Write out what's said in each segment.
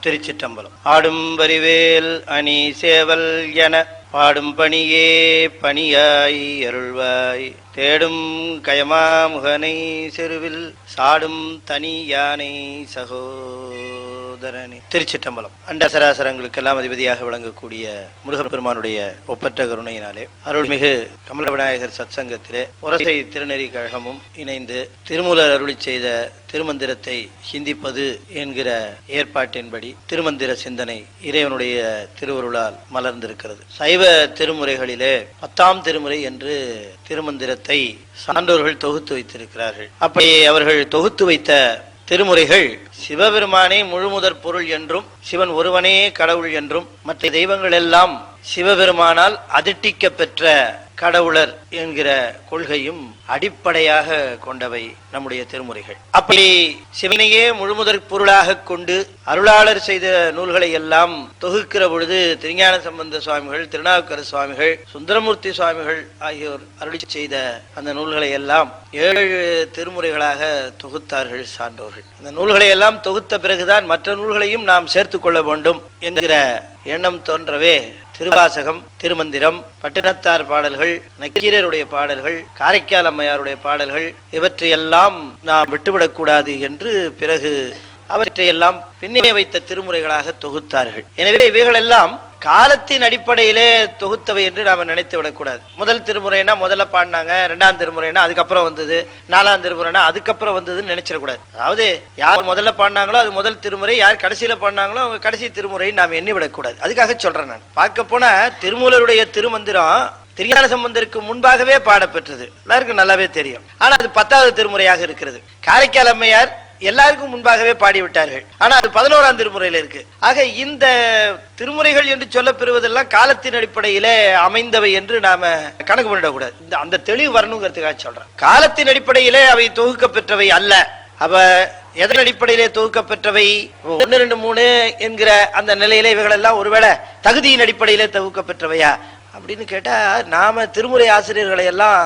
திருச்சிற்றம்பலம். ஆடும் வரிவேல் அணி சேவல் என பாடும் பணியே பணியாய் அருள்வாய், தேடும் கயமா முகனை செருவில் சாடும் தனி யானை சகோதரனே. திருச்சிற்றம்பலம். அண்ட சராசரங்களுக்கெல்லாம் அதிபதியாக விளங்கக்கூடிய முருகப்பெருமானுடைய ஒப்பற்ற கருணையினாலே அருள்மிகு கமல விநாயகர் சத்சங்கத்திலே ஒரசை திருநெறி கழகமும் இணைந்து திருமூலர் அருளி செய்த திருமந்திரத்தை சிந்திப்பது என்கிற ஏற்பாட்டின்படி திருமந்திர சிந்தனை இறைவனுடைய திருவருளால் மலர்ந்திருக்கிறது. சைவ திருமுறைகளிலே 10ஆம் திருமுறை என்று திருமந்திரத்தை சான்றோர்கள் தொகுத்து வைத்திருக்கிறார்கள். அப்படி அவர்கள் தொகுத்து வைத்த திருமுறைகள் சிவபெருமானே முழுமுதற் பொருள் என்றும், சிவன் ஒருவனே கடவுள் என்றும், மற்ற தெய்வங்கள் எல்லாம் சிவபெருமானால் அதிட்டிக்க பெற்ற கடவுளர் என்கிற கொள்கையும் அடிப்படையாக கொண்டவை நம்முடைய திருமுறைகள். அப்படி சிவனையே முழுமுதற் பொருளாக கொண்டு அருளாளர் செய்த நூல்களை எல்லாம் தொகுக்கிற பொழுது திருஞான சம்பந்த சுவாமிகள், திருநாவுக்கரசு சுவாமிகள், சுந்தரமூர்த்தி சுவாமிகள் ஆகியோர் அருளி செய்த அந்த நூல்களை எல்லாம் 7 திருமுறைகளாக தொகுத்தார்கள் சான்றோர்கள். அந்த நூல்களை எல்லாம் தொகுத்த பிறகுதான் மற்ற நூல்களையும் நாம் சேர்த்துக் கொள்ள வேண்டும் என்கிற எண்ணம் தோன்றவே திருவாசகம், திருமந்திரம், பட்டினத்தார் பாடல்கள், நக்கீரருடைய பாடல்கள், காரைக்கால் அம்மையாருடைய பாடல்கள் இவற்றையெல்லாம் நாம் விட்டுவிடக்கூடாது என்று பிறகு அவற்றையெல்லாம் பின்னே வைத்த திருமுறைகளாக தொகுத்தார்கள். எனவே இவைகளெல்லாம் காலத்தின் அடிப்படையிலே தொகுத்தவை என்று நாம நினைத்து விடக்கூடாது. முதல் திருமுறைனா முதல்ல பாடினாங்க, 2ஆம் திருமுறைனா அதுக்கப்புறம் வந்தது, 4ஆம் திருமுறைனா அதுக்கப்புறம் வந்ததுன்னு நினைச்சிடக்கூடாது. அதாவது யார் முதல்ல பாடினாங்களோ அது முதல் திருமுறை, யார் கடைசியில பாடினாங்களோ அவங்க கடைசி திருமுறை நாம் எண்ணி விடக்கூடாது. அதுக்காக சொல்றேன். நான் பார்க்க போனா திருமூலருடைய திருமந்திரம் திருஞான சம்பந்தருக்கு முன்பாகவே பாடப்பெற்றது, எல்லாருக்கும் நல்லாவே தெரியும். ஆனா அது 10வது திருமுறையாக இருக்கிறது. காரைக்கால் அம்மையார் எல்லாருக்கும் முன்பாகவே பாடிவிட்டார்கள், ஆனா அது 11ஆம் திருமுறையில இருக்கு. ஆக இந்த திருமுறைகள் என்று சொல்லப்பெறுவதெல்லாம் காலத்தின் அடிப்படையிலே அமைந்தவை என்று நாம கணக்கு பண்ணிடக்கூடாது. அந்த தெளிவு வரணுங்கிறதுக்காக சொல்றேன். காலத்தின் அடிப்படையிலே அவை தொகுக்க பெற்றவை அல்ல. அப்ப எதன் அடிப்படையிலே தொகுக்க பெற்றவை? 1, 2, 3 என்கிற அந்த நிலையிலே இவைகள் எல்லாம் ஒருவேளை தகுதியின் அடிப்படையிலே தொகுக்க பெற்றவையா அப்படின்னு கேட்டா, நாம திருமுறை ஆசிரியர்களை எல்லாம்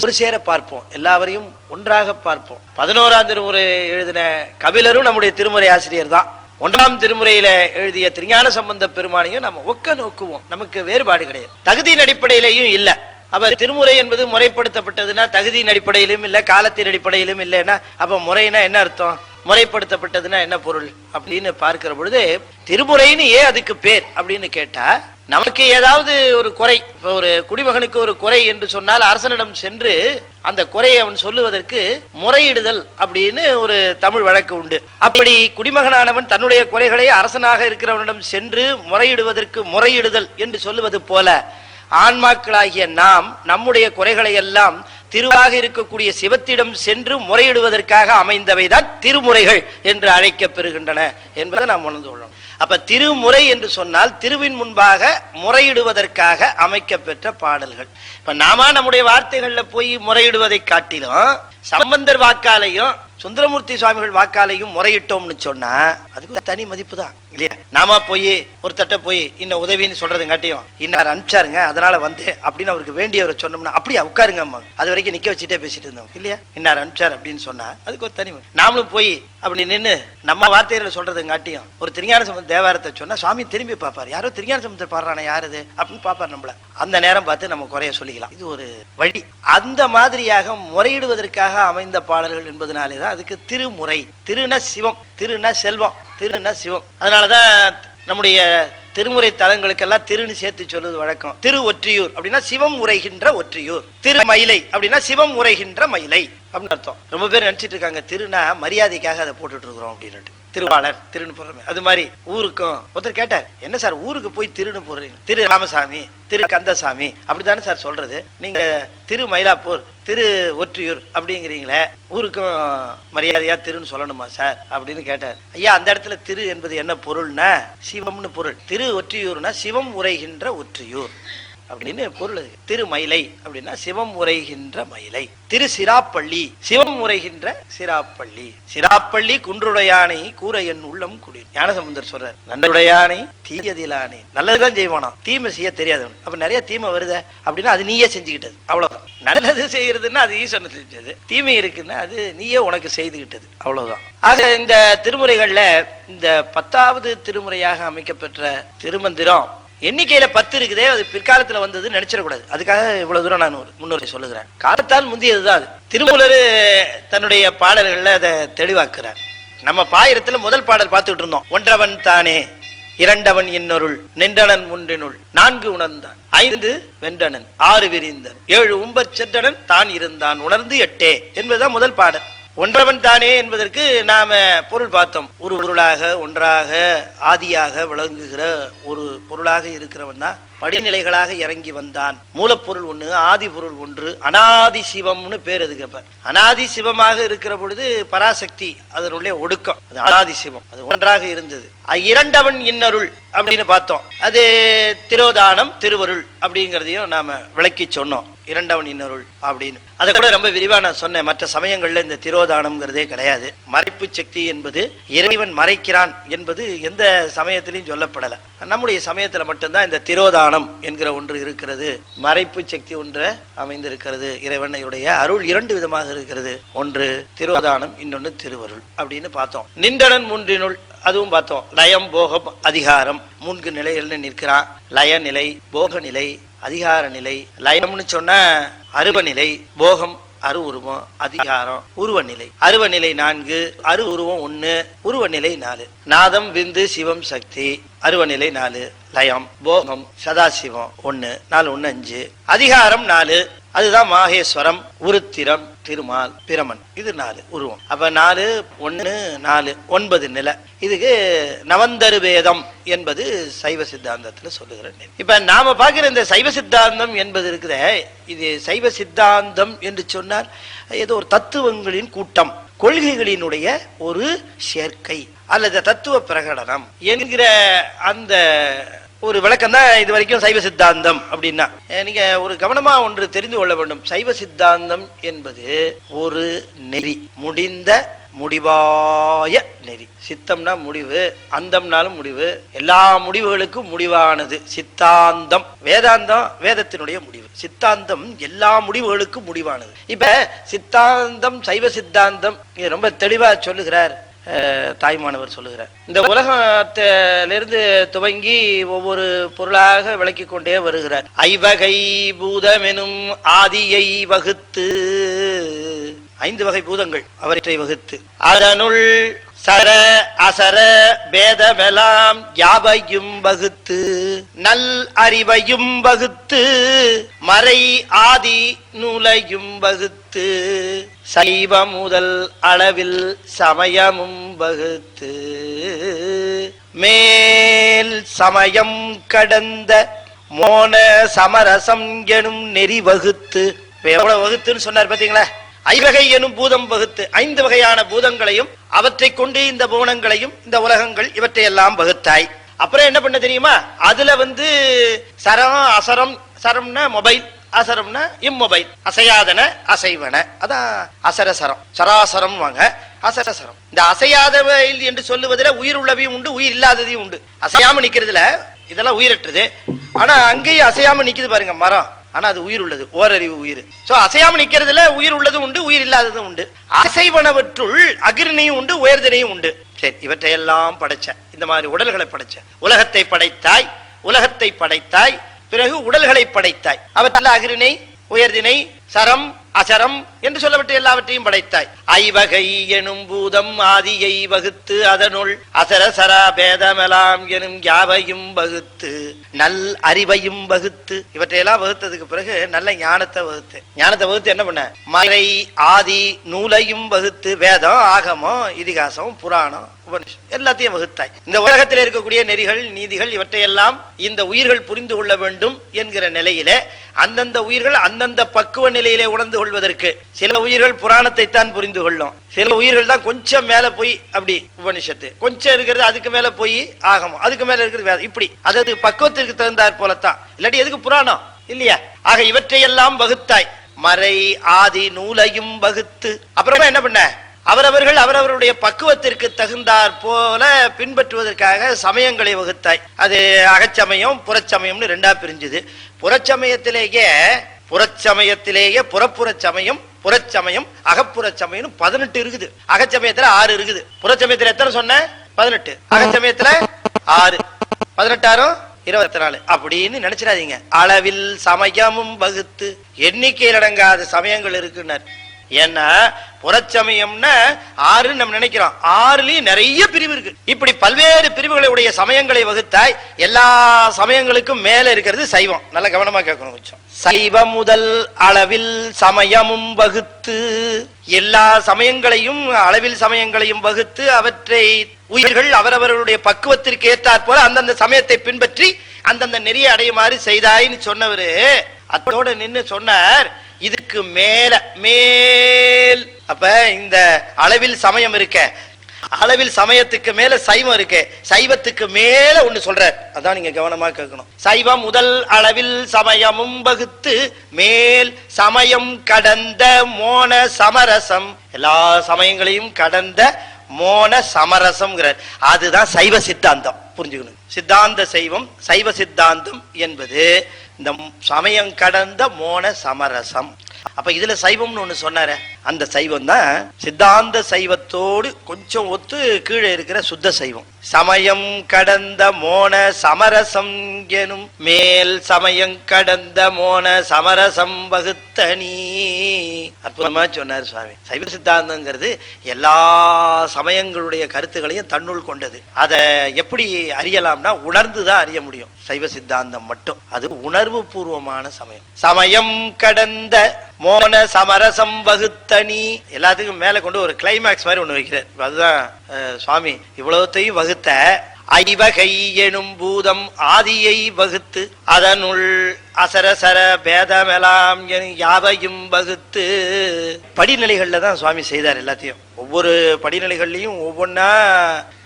ஒரு சேர பார்ப்போம், எல்லாவரையும் ஒன்றாக பார்ப்போம். 11ஆம் திருமுறை எழுதின கபிலரும் நம்முடைய திருமுறை ஆசிரியர் தான். 1ஆம் திருமுறையில எழுதிய திருஞான சம்பந்த பெருமானையும் நம்ம ஒக்க நோக்குவோம். நமக்கு வேறுபாடு கிடையாது, தகுதியின் அடிப்படையிலையும் இல்ல. அப்ப திருமுறை என்பது முறைப்படுத்தப்பட்டதுன்னா தகுதியின் அடிப்படையிலும் இல்ல, காலத்தின் அடிப்படையிலும் இல்லைன்னா அப்ப முறைனா என்ன அர்த்தம்? முறைப்படுத்தப்பட்டதுன்னா என்ன பொருள் அப்படின்னு பார்க்கிற பொழுது திருமுறைன்னு ஏன் அதுக்கு பேர் அப்படின்னு கேட்டா, நமக்கு ஏதாவது ஒரு குறை, இப்ப ஒரு குடிமகனுக்கு ஒரு குறை என்று சொன்னால் அரசனிடம் சென்று அந்த குறையை அவன் சொல்லுவதற்கு முறையிடுதல் அப்படின்னு ஒரு தமிழ் வழக்கு உண்டு. அப்படி குடிமகனானவன் தன்னுடைய குறைகளை அரசனாக இருக்கிறவனிடம் சென்று முறையிடுவதற்கு முறையிடுதல் என்று சொல்லுவது போல, ஆன்மாக்களாகிய நாம் நம்முடைய குறைகளை எல்லாம் திருவாக இருக்கக்கூடிய சிவத்திடம் சென்று முறையிடுவதற்காக அமைந்தவைதான் திருமுறைகள் என்று அழைக்கப்பெறுகின்றன என்பதை நாம் உணர்ந்து கொள்ளணும். அப்ப திருமுறை என்று சொன்னால் திருவின் முன்பாக முறையிடுவதற்காக அமைக்கப்பெற்ற பாடல்கள். இப்ப நாம நம்முடைய வார்த்தைகள்ல போய் முறையிடுவதை காட்டிலும் சம்பந்தர் வாக்காலையும் சுந்தரமூர்த்தி சுவாமிகள் வாக்காலையும் முறையிட்டோம்னு சொன்னா அதுக்கு தனி மதிப்பு தான் இல்லையா? நாம போய் ஒரு தட்ட போய் இன்னும் உதவின்னு சொல்றது காட்டியும் இன்னார் அனுப்பிச்சாருங்க அதனால வந்து அப்படின்னு அவருக்கு வேண்டியவரை சொன்னோம்னா அப்படியே உட்காருங்க அம்மா, அது வரைக்கும் நிக்க வச்சுட்டே பேசிட்டு இருந்தோம் இல்லையா? இன்னார் அனுப்பிச்சார் அப்படின்னு சொன்னா அதுக்கு ஒரு தனி. நாமளும் போய் அப்படி நின்று நம்ம வார்த்தைகளை சொல்றது காட்டியும் ஒரு திருஞான சம்பந்த தேவாரத்தை சொன்னா சுவாமி திரும்பி பார்ப்பாரு, யாரோ திருஞான சம்பந்தர் பாடுறானே யாருது அப்படின்னு பார்ப்பார். நம்மள அந்த நேரம் பார்த்து நம்ம குறைய சொல்லிக்கலாம். இது ஒரு வழி. அந்த மாதிரியாக முறையிடுவதற்காக அமைந்த பாடல்கள் என்பதனாலேதான் அதுக்கு திருமுறை. திருன சிவம், திருன செல்வம், திருன சிவம். அதனாலதான் நம்முடைய திருமுறை தலங்களுக்கெல்லாம் திருன்னு சேர்த்து சொல்லுவது வழக்கம். திரு ஒற்றியூர் அப்படின்னா சிவம் உரைகின்ற ஒற்றியூர், திரு மயிலை அப்படின்னா சிவம் உரைகின்ற மயிலை அப்படின்னு அர்த்தம். ரொம்ப பேர் நினைச்சிட்டு இருக்காங்க திருனா மரியாதைக்காக அதை போட்டுட்டு இருக்கிறோம் அப்படின்னு. திருவாளர் திருன்னு போடுறோமே, அது மாதிரி ஊருக்கும் ஒருத்தர் கேட்டார், என்ன சார் ஊருக்கு போய் திருன்னு போடுறீங்க? திரு ராமசாமி, திரு கந்தசாமி அப்படித்தானே சார் சொல்றது, நீங்க திரு மயிலாப்பூர், திரு ஒற்றியூர் அப்படிங்கிறீங்களே, ஊருக்கும் மரியாதையா திருன்னு சொல்லணுமா சார் அப்படின்னு கேட்டார். ஐயா அந்த இடத்துல திரு என்பது என்ன பொருள்னா சிவம்னு பொருள். திரு ஒற்றியூர்னா சிவம் உரைகின்ற ஒற்றியூர் அப்படின்னு பொருள். திருமயிலை அப்படின்னா சிவம் உரைகின்ற மயிலை. திரு சிராப்பள்ளி சிவம் உரைகின்ற சிராப்பள்ளி. சிராப்பள்ளி குன்றுடையானை கூரை என் உள்ளம் குளிர். ஞானசம்பந்தர் சொல்றார், நல்லுடையானை தீயதிலானே. நல்லதுதான் செய்வானா, தீமை செய்ய தெரியாதவன். அப்ப நிறைய தீமை வருத அப்படின்னா அது நீயே செஞ்சுக்கிட்டது, அவ்வளவுதான். நல்லது செய்யறதுன்னா அது ஈஸ்வரன் செஞ்சது, தீமை இருக்குன்னா அது நீயே உனக்கு செய்துகிட்டது, அவ்வளவுதான். ஆக இந்த திருமுறைகள்ல இந்த 10வது திருமுறையாக அமைக்கப்பெற்ற திருமந்திரம் எண்ணிக்கையில 10 இருக்குதே, அது பிற்காலத்துல வந்தது நினைச்சிடக்கூடாது. அதுக்காக இவ்வளவு தூரம் நான் முன்னுரை சொல்லுகிறேன். காலத்தால் முந்தியதுதான் அது. திருமூலர் தன்னுடைய பாடல்கள்ல அதை தெளிவாக்குறார். நம்ம பாயிரத்துல முதல் பாடல் பார்த்துட்டு இருந்தோம். ஒன்றவன் தானே, இரண்டவன் இன்னொருள், நின்றனன் முன்றினுள், 4 உணர்ந்தான், 5 வென்றனன், 6 விரிந்தன், 7 உம்பர் சென்றனன், தான் இருந்தான், உணர்ந்து 8 என்பதுதான் முதல் பாடல். ஒன்றவன் தானே என்பதற்கு நாம பொருள் பார்த்தோம். ஒரு பொருளாக, ஒன்றாக, ஆதியாக விளங்குகிற ஒரு பொருளாக இருக்கிறவன் தான் படிநிலைகளாக இறங்கி வந்தான். மூலப்பொருள் ஒண்ணு, ஆதி பொருள் ஒன்று, அனாதி சிவம்னு பேர். அதுக்கு அனாதி சிவமாக இருக்கிற பொழுது பராசக்தி அதனுடைய ஒடுக்கம், அது அனாதி சிவம், அது ஒன்றாக இருந்தது. இரண்டவன் இன்னருள் அப்படின்னு பார்த்தோம். அது திரோதானம், திருவருள் அப்படிங்கிறதையும் நாம விளக்கி சொன்னோம். இரண்டவன் இன்னருள் அப்படின்னு அதை கூட ரொம்ப விரிவா நான் சொன்னேன். மற்ற சமயங்கள்ல இந்த திரோதானம்ங்கிறதே கிடையாது. மறைப்பு சக்தி என்பது இறைவன் மறைக்கிறான் என்பது எந்த சமயத்திலையும் சொல்லப்படல. நம்முடைய சமயத்துல மட்டும்தான் இந்த திரோதானம் என்கிற ஒன்று இருக்கிறது. மறைப்பு சக்தி ஒன்று அமைந்திருக்கிறது. இறைவனுடைய அருள் 2 விதமாக இருக்கிறது. ஒன்று திரோதானம், இன்னொன்று திருவருள் அப்படின்னு பார்த்தோம். நின்றனன் முன்றினுள் அதுவும் பார்த்தோம். லயம், போகம், அதிகாரம் 3 நிலைகள்னு நிற்கிறான். லய நிலை, போக நிலை, அதிகார நிலை. லயம்னு சொன்ன அருவநிலை, போகம் அரு உருவம், அதிகாரம் உருவநிலை. அருவநிலை 4, அரு உருவம் 1, உருவநிலை 4. நாதம், விந்து, சிவம், சக்தி அருவநிலை 4. லயம், போகம், சதாசிவம் 1, 4, 1, 5. அதிகாரம் 4, அதுதான் மாகேஸ்வரம், உருத்திரம், திருமால், பிரமன். இது 4 உருவம். அப்ப 4, 1, 4, 9 நிலை. இதுக்கு நவந்தரு வேதம் என்பது சைவ சித்தாந்தத்துல சொல்லுகிறேன். இப்ப நாம பார்க்கிற இந்த சைவ சித்தாந்தம் என்பது இருக்குத, இது சைவ சித்தாந்தம் என்று சொன்னால் ஏதோ ஒரு தத்துவங்களின் கூட்டம், கொள்கைகளினுடைய ஒரு சேர்க்கை அல்லது தத்துவ பிரகடனம் என்கிற அந்த ஒரு விளக்கம் தான் இது வரைக்கும் சைவ சித்தாந்தம். அப்படின்னா நீங்க ஒரு கவனமா ஒன்று தெரிந்து கொள்ள வேண்டும். சைவ சித்தாந்தம் என்பது ஒரு நெறி, முடிந்த முடிவாய நெறி. சித்தம்னா முடிவு, அந்தம்னாலும் முடிவு, எல்லா முடிவுகளுக்கும் முடிவானது சித்தாந்தம். வேதாந்தம் வேதத்தினுடைய முடிவு, சித்தாந்தம் எல்லா முடிவுகளுக்கும் முடிவானது. இப்ப சித்தாந்தம், சைவ சித்தாந்தம் ரொம்ப தெளிவா சொல்லுகிறார் தாய்மானவர் சொல்லுகிறார். இந்த உலகத்திலிருந்து துவங்கி ஒவ்வொரு பொருளாக விளக்கி கொண்டே வருகிறார். ஐவகை பூதமெனும் ஆதியை வகுத்து, 5 வகை பூதங்கள் அவற்றை வகுத்து, அதனுள் சர அசர பேதமெல்லாம் யாவையும் வகுத்து, நல் அறிவையும் வகுத்து, மறை ஆதி நூலையும் வகுத்து, சைவ முதல் அளவில் சமயமும் வகுத்து, மேல் சமயம் கடந்த மோன சமரசம் எனும் நெறி வகுத்து. எவ்வளவு வகுத்துன்னு சொன்னார் பாத்தீங்களா? ஐவகை எனும் பூதம் வகுத்து, 5 வகையான பூதங்களையும் அவற்றை கொண்டு இந்த புவனங்களையும் இந்த உலகங்கள் இவற்றையெல்லாம் வகுத்தாய். அப்புறம் என்ன பண்ண தெரியுமா? அதுல சரம் அசரம், சரம்னா மொபைல், அசரம்னா இம்மொபைல், அசையாதன அசைவன, அதான் அசரசரம். சராசரம் வாங்க அசரசரம். இந்த அசையாதவை என்று சொல்லுவதில் உயிர் உள்ளவையும் உண்டு, உயிர் இல்லாததையும் உண்டு. அசையாம நிக்கிறதுல இதெல்லாம் உயிரற்றது. ஆனா அங்கேயும் அசையாம நிக்குது பாருங்க மரம், ஆனா அது உயிர் உள்ளது, ஓரறிவு உயிர். சோ அசையாம நிக்கிறதுல உயிர் உள்ளது உண்டு, உயிர் இல்லாததும் உண்டு. அசைவனவற்றுள் அகிர்ணியும் உண்டு, உயர்தனையும் உண்டு. சரி, இவற்றையெல்லாம் படைச்ச, இந்த மாதிரி உடல்களை படைச்ச, உலகத்தை படைத்தாய், உலகத்தை படைத்தாய், பிறகு உடல்களை படைத்தாய். அவற்றில் அகிரிணை, உயர்தினை, சரம், அசரம் என்று சொல்லப்பட்ட எல்லாவற்றையும் படைத்தாய். ஐவகை எனும் பூதம் ஆதியை வகுத்து, அதனுள் அசர சரா பேதமெலாம் எனும் யாவையும் வகுத்து, நல் அறிவையும் வகுத்து. இவற்றையெல்லாம் வகுத்ததுக்கு பிறகு நல்ல ஞானத்தை வகுத்து, ஞானத்தை வகுத்து என்ன பண்ண? மறை ஆதி நூலையும் வகுத்து, வேதம், ஆகமம், இதிகாசம், புராணம், உபனிஷம் எல்லாத்தையும் வகுத்தாய். இந்த உலகத்தில் இருக்கக்கூடிய நெறிகள், நீதிகள் இவற்றையெல்லாம் இந்த உயிர்கள் புரிந்து கொள்ள வேண்டும் என்கிற நிலையிலே அந்தந்த உயிர்கள் அந்தந்த பக்குவ நிலையிலே உணர்ந்து கொள்வதற்கு, சில உயிர்கள் புராணத்தை தான் புரிந்து கொள்ளும், சில உயிர்கள் தான் கொஞ்சம் மேல போய் அப்படி உபனிஷத்து, கொஞ்சம் இருக்கிறது அதுக்கு மேல போய் ஆகமம், அதுக்கு மேல இருக்கிறது வேதம், இப்படி அதாவது பக்குவத்திற்கு தகுந்தாற் போலத்தான். இல்லாட்டி எதுக்கு புராணம்? இல்லையா? ஆக இவற்றையெல்லாம் வகுத்தாய். மறை ஆதி நூலையும் வகுத்து அப்புறமா என்ன பண்ண? அவரவர்கள் அவரவருடைய பக்குவத்திற்கு தகுந்தாற் போல பின்பற்றுவதற்காக சமயங்களை வகுத்தாய். அது அகச்சமயம் புறச்சமயம்னு ரெண்டா பிரிஞ்சுது. புறச்சமயத்திலேயே புறப்புற சமயம், புறச்சமயம், அகப்புற சமயம் 18 இருக்குது. அகச்சமயத்துல 6 இருக்குது. புறச்சமயத்துல எத்தனை சொன்ன? 18. அகச்சமயத்துல 6, 18 24 அப்படின்னு நினைச்சிடாதீங்க. அளவில் சமயமும் வகுத்து எண்ணிக்கையில் அடங்காத சமயங்கள் இருக்குன்னார். ஏன்னா புறச்சமயம்னா 6 நம்ம நினைக்கிறோம், 6லயும் நிறைய பிரிவு இருக்கு. இப்படி பல்வேறு பிரிவுகளுடைய சமயங்களை வகுத்தாய். எல்லா சமயங்களுக்கும் மேல இருக்கிறது சைவம். நல்ல கவனமா கேட்கணும் கொஞ்சம். சைவம் முதல் அளவில் சமயமும் வகுத்து, எல்லா சமயங்களையும் அளவில் சமயங்களையும் வகுத்து அவற்றை உயிர்கள் அவரவர்களுடைய பக்குவத்திற்கு ஏற்றாற் போல அந்தந்த சமயத்தை பின்பற்றி அந்தந்த நெறிய அடையுமாறு செய்தாயின்னு சொன்னவரு அதோட நின்று சொன்னார், இதுக்கு மேல் அப்ப இந்த அளவில் சமயம் இருக்க, அளவில் சமயத்துக்கு மேல சைவம் இருக்கு, சைவத்துக்கு மேல ஒண்ணு சொல்றார். அதான் நீங்க கவனமா கேட்கணும். சைவம் முதல் அளவில் சமயமும் வகுத்து மேல் சமயம் கடந்த மோன சமரசம், எல்லா சமயங்களையும் கடந்த மோன சமரசம், அதுதான் சைவ சித்தாந்தம். புரிஞ்சுக்கணும். சித்தாந்த சைவம், சைவ சித்தாந்தம் என்பது இந்த சமயம் கடந்த மோன சமரசம். அப்ப இதுல சைவம்னு ஒண்ணு சொன்னார, அந்த சைவம் தான் சித்தாந்த சைவத்தோடு கொஞ்சம் ஒத்து கீழே இருக்கிற சுத்த சைவம். சமயம் கடந்த மோன சமரசம் எனும் மேல் சமயம் கடந்த மோன சமரசம் வகுத்தனி. அற்புதமா சொன்னார் சுவாமி. சைவ சித்தாந்தங்கிறது எல்லா சமயங்களுடைய கருத்துக்களையும் தன்னுள் கொண்டது. அதை எப்படி அறியலாம்னா உணர்ந்துதான் அறிய முடியும். சைவ சித்தாந்தம் மட்டும் அது உணர்வு பூர்வமான சமயம். சமயம் கடந்த மோன சமரசம் வகுத்தனி, எல்லாத்துக்கும் மேல கொண்டு ஒரு கிளைமேக்ஸ் மாதிரி ஒண்ணு வைக்கிறார். அதுதான் சுவாமி இவ்வளவுத்தையும் வகுத்த ஐவகை எனும் பூதம் ஆதியை வகுத்து அதனுள் அசரசர பேதமெலாம் யாவையும் வகுத்து. படிநிலைகள்ல தான் சுவாமி செய்தார் எல்லாத்தையும். ஒவ்வொரு படிநிலைகள்லையும் ஒவ்வொன்னா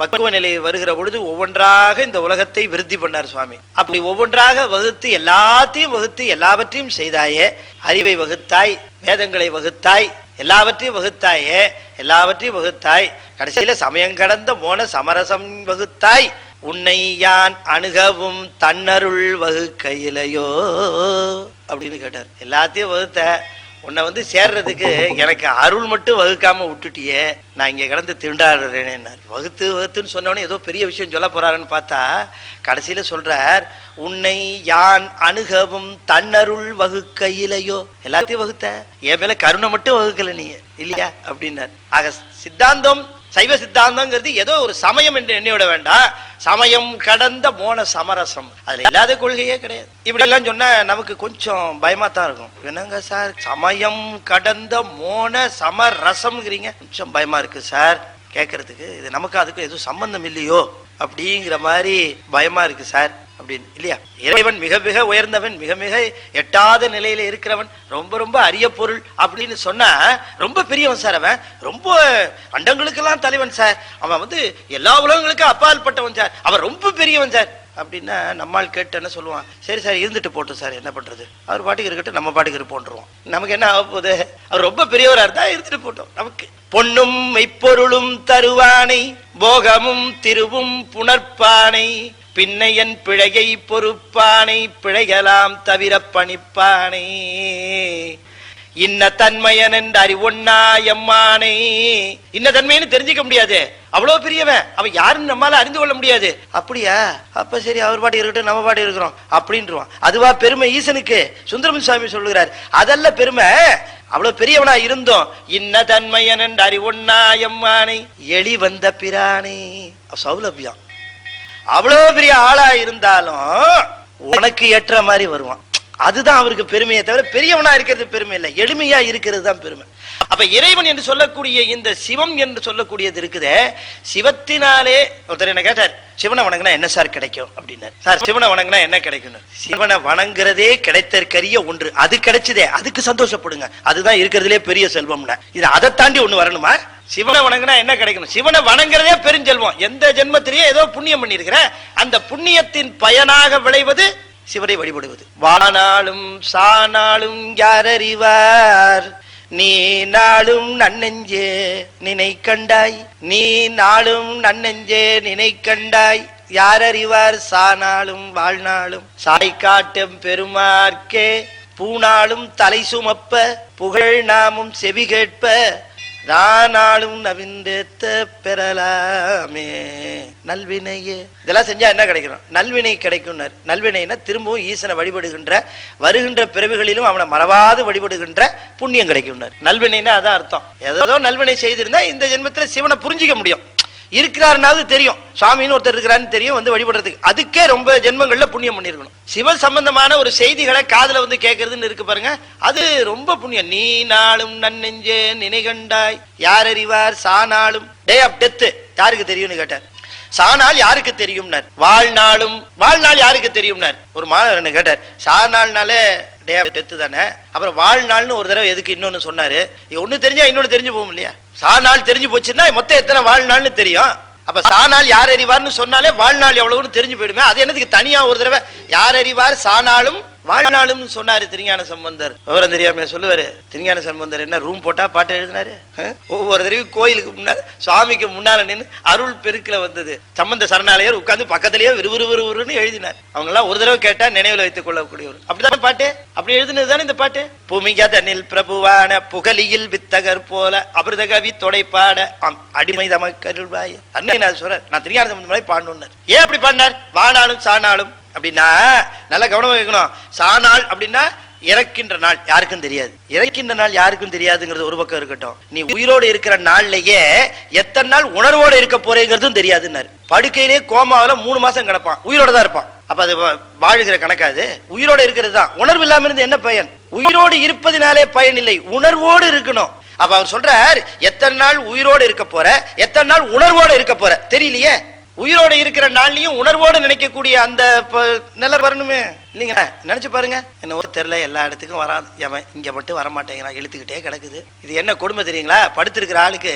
பக்குவ நிலை வருகிற பொழுது ஒவ்வொன்றாக இந்த உலகத்தை விருத்தி பண்ணார் சுவாமி. அப்படி ஒவ்வொன்றாக வகுத்து எல்லாத்தையும் வகுத்து எல்லாவற்றையும் செய்தாயே. அறிவை வகுத்தாய், வேதங்களை வகுத்தாய், எல்லாவற்றையும் வகுத்தாயே, எல்லாவற்றையும் வகுத்தாய். கடைசியில சமயம் கடந்த மோன சமரசம் வகுத்தாய். உன்னை யான் அணுகவும் தன்னருள் வகுக்கையிலையோ அப்படின்னு கேட்டார். எல்லாத்தையும் வகுத்த உன்னை சேர்றதுக்கு எனக்கு அருள் மட்டும் வகுக்காம விட்டுட்டியே, நான் இங்க கிடந்து திண்டாடுறேன்னு. வகுத்துன்னு சொன்னோடனே ஏதோ பெரிய விஷயம் சொல்ல போறாருன்னு பார்த்தா கடைசியில சொல்றார், உன்னை யான் அணுகவும் தன்னருள் வகுக்கையிலையோ. எல்லாத்தையும் வகுத்த, என் மேல கருணை மட்டும் வகுக்கல நீ இல்லையா அப்படின்னார். ஆக சித்தாந்தம், சைவ சித்தாந்தங்கிறது ஏதோ ஒரு சமயம் என்று எண்ணிவிட வேண்டாம். சமயம் கடந்த மோன சமரசம், அதுல இல்லாத கொள்கையே கிடையாது. இப்படி எல்லாம் சொன்னா நமக்கு கொஞ்சம் பயமா தான் இருக்கும். என்னங்க சார் சமயம் கடந்த மோன சமரசம்ங்கிறீங்க, கொஞ்சம் பயமா இருக்கு சார் கேட்கறதுக்கு. இது நமக்கு அதுக்கு எதுவும் சம்பந்தம் இல்லையோ அப்படிங்கிற மாதிரி பயமா இருக்கு சார் அப்படின்னு இல்லையா? இறைவன் மிக மிக உயர்ந்தவன், மிக மிக எட்டாத நிலையில இருக்கிறவன், ரொம்ப ரொம்ப அரிய பொருள் அப்படின்னு சொன்னா ரொம்ப பெரியவன் சார், அவன் ரொம்ப அண்டங்களுக்கெல்லாம் தலைவன் சார், அவன் எல்லா உலகங்களுக்கும் அப்பால் பட்டவன் சார், அவன் ரொம்ப பெரியவன் சார் அப்படின்னா நம்மால் கேட்டு என்ன சொல்லுவான்? சரி சார் இருந்துட்டு போட்டோம் சார், என்ன பண்றது, அவர் பாட்டுக்கு இருக்கட்டும், நம்ம பாட்டுக்கு இருப்போன்றுவோம். நமக்கு என்ன ஆக போகுது? அவர் ரொம்ப பெரியவரா இருந்தா இருந்துட்டு போட்டோம். நமக்கு பொன்னும் மெய்ப்பொருளும் தருவானை, போகமும் திருவும் புணர்ப்பானை, பின்னையன் பிழையை பொறுப்பானை, பிழைகளாம் தவிர பணிப்பானை, இன்ன தன்மையன் என்று அறிவொன்னா எம்மானை. இன்ன தன்மைன்னு தெரிஞ்சுக்க முடியாது, அவ்வளவு பெரியவன், அவன் யாருன்னு நம்மளால அறிந்து கொள்ள முடியாது. அப்படியா? அப்ப சரி அவர் பாட்டு இருக்கட்டும், நம்ம பாட்டு இருக்கிறோம் அப்படின்றான். அதுவா பெருமை ஈசனுக்கு? சுந்தரம் சுவாமி சொல்லுகிறார், அதல்ல பெருமை. அவ்வளவு பெரியவனா இருந்தோம் இன்ன தன்மையன் என்று அறிவொன்னா எம்மானை, எளி வந்த பிரானை. சௌலபியம். அவ்வளவு பெரிய ஆளா இருந்தாலும் உனக்கு ஏற்ற மாதிரி வருவான். அதுதான் அவருக்கு பெருமையை தவிர பெரியவனா இருக்கிறது பெருமை இல்லை, எளிமையா இருக்கிறது தான் பெருமை. அப்ப இறைவன் என்று சொல்லக்கூடிய இந்த சிவம் என்று சொல்லக்கூடியது இருக்குதே, சிவத்தினாலே ஒருத்தர் என்ன கேட்டார், சிவனை வணங்கினா என்ன சார் கிடைக்கும் அப்படின்னாரு. சார் சிவனை வணங்கினா என்ன கிடைக்கும்? சிவனை வணங்குறதே கிடைத்தற்கரிய ஒன்று, அது கிடைச்சதே, அதுக்கு சந்தோஷப்படுங்க, அதுதான் இருக்கிறதுலே பெரிய செல்வம்னா. இது அதை தாண்டி ஒண்ணு வரணுமா? சிவனை வணங்கினா என்ன கிடைக்கணும்? சிவனை வணங்குறதே பெருஞ்செல்வம். எந்த ஜென்மத்திலேயே ஏதோ புண்ணியம் பண்ணிருக்கிற அந்த புண்ணியத்தின் பயனாக விளைவது சிவரை வழிபடுவது. வானாலும் சானாலும் யார் அறிவார், நீ நாளும் நன்னெஞ்சே நினை கண்டாய், நீ நாளும் நன்னெஞ்சே நினை கண்டாய், யார் அறிவார் சானாலும் வாழ்நாளும், சாய் காட்டும் பெருமார்க்கே பூனாலும் தலை சுமப்ப, புகழ் நாமும் செவி கேட்ப, நானாலும் நவிந்தேத்த பெறலாமே நல்வினையே. இதெல்லாம் செஞ்சா என்ன கிடைக்கணும்? நல்வினை கிடைக்கும். நல்வினைனா திரும்பவும் ஈசனை வழிபடுகின்ற வருகின்ற பிறவிகளிலும் அவனை மறவாது வழிபடுகின்ற புண்ணியம் கிடைக்கும். நல்வினைனா அதான் அர்த்தம். ஏதோ நல்வினை செய்திருந்தா இந்த ஜென்மத்துல சிவனை புரிஞ்சிக்க முடியும். இருக்கிறாருனாவது தெரியும், சுவாமின்னு ஒருத்தர் இருக்கிறான்னு தெரியும், வந்து வழிபடுறதுக்கு. அதுக்கே ரொம்ப ஜென்மங்கள்ல புண்ணியம் பண்ணிருக்கணும். சிவ சம்பந்தமான ஒரு செய்திகளை காதுல வந்து கேட்கறதுன்னு இருக்கு பாருங்க, அது ரொம்ப புண்ணியம். நீ நாளும் நன்னெஞ்சே நினைகண்டாய், யார் அறிவார் சானாலும், டே ஆஃப் டெத் யாருக்கு தெரியும்னு கேட்டார். சானால் யாருக்கு தெரியும்னார். வாழ்நாளும், வாழ்நாள் யாருக்கு தெரியும்னார். ஒரு மாணவர் கேட்டார், சாநாள்னாலே டே ஆஃப் டெத் தானே, அப்புறம் வாழ்நாள்னு ஒரு தடவை எதுக்கு இன்னொன்னு சொன்னாரு. ஒண்ணு தெரிஞ்சா இன்னொன்னு தெரிஞ்சு போகும் இல்லையா? சாநாள் தெரிஞ்சு போச்சுன்னா மொத்தம் எத்தனை வாழ்நாள்னு தெரியும். அப்ப சாநாள் யார் அறிவார்னு சொன்னாலே வாழ்நாள் எவ்வளவுன்னு தெரிஞ்சு போயிடுமே. அது என்னதுக்கு தனியா ஒரு தடவை யார் அறிவார் சானாலும் வாழ்நாளும் சொன்னாரு திருஞான சம்பந்தர். விவரம் தெரியாம சொல்லுவாரு. திருஞான சம்பந்தர் என்ன ரூம் போட்டா பாட்டு எழுதினாரு? ஒவ்வொரு தடவையும் கோயிலுக்கு முன்னால சுவாமிக்கு முன்னால நின்று அருள் பெருக்கில வந்தது. சம்பந்த சரணாலயர் உட்கார்ந்து பக்கத்திலேயே விறுவிறுன்னு எழுதினார். அவங்க எல்லாம் ஒரு தடவை கேட்டா நினைவுல வைத்துக் கொள்ளக்கூடியவர். அப்படிதான் பாட்டு, அப்படி எழுதுனதுதானே இந்த பாட்டு. பூமிக தனில் பிரபுவான புகலியில் வித்தகர் போல அபிரத கவி தொடைப்பாட அடிமை தமக்கருள்வாய் அண்ணன் சொல்ற. நான் திருஞான சம்பந்தம் பாடணும். ஏன் அப்படி பாடினார்? வானாலும் சானாலும் அப்படின்னா நல்லா கவனமா கேட்கணும். சாநாள் அப்படின்னா இறக்கின்ற நாள் யாருக்கும் தெரியாது. இறக்கின்ற நாள் யாருக்கும் தெரியாதுங்கிறது ஒரு பக்கம் இருக்கட்டும், நீ உயிரோடு இருக்கிற நாள்லயே எத்தனை நாள் உணர்வோடு இருக்க போறேங்கிறதும் தெரியாதுன்னாரு. படுக்கையிலே கோமாவில 3 மாசம் கிடப்பான், உயிரோட தான் இருப்பான். அப்ப அது வாழுகிற கணக்காது. உயிரோட இருக்கிறது தான். உணர்வு இல்லாம இருந்து என்ன பயன்? உயிரோடு இருப்பதினாலே பயன் இல்லை, உணர்வோடு இருக்கணும். அப்ப அவர் சொல்றார், எத்தனை நாள் உயிரோடு இருக்க போற, எத்தனை நாள் உணர்வோடு இருக்க போற தெரியலையே. உயிரோடு இருக்கிற நாள்லயும் உணர்வோடு நினைக்கக்கூடிய அந்த நிலை வரணுமே இல்லைங்க. நினைச்சு பாருங்க. என்ன தெரியல, எல்லா இடத்துக்கும் வராது, இங்க மட்டும் வரமாட்டேங்கிறான், இழுத்துக்கிட்டே கிடக்குது. இது என்ன கொடுமை தெரியுங்களா? படுத்திருக்கிற ஆளுக்கு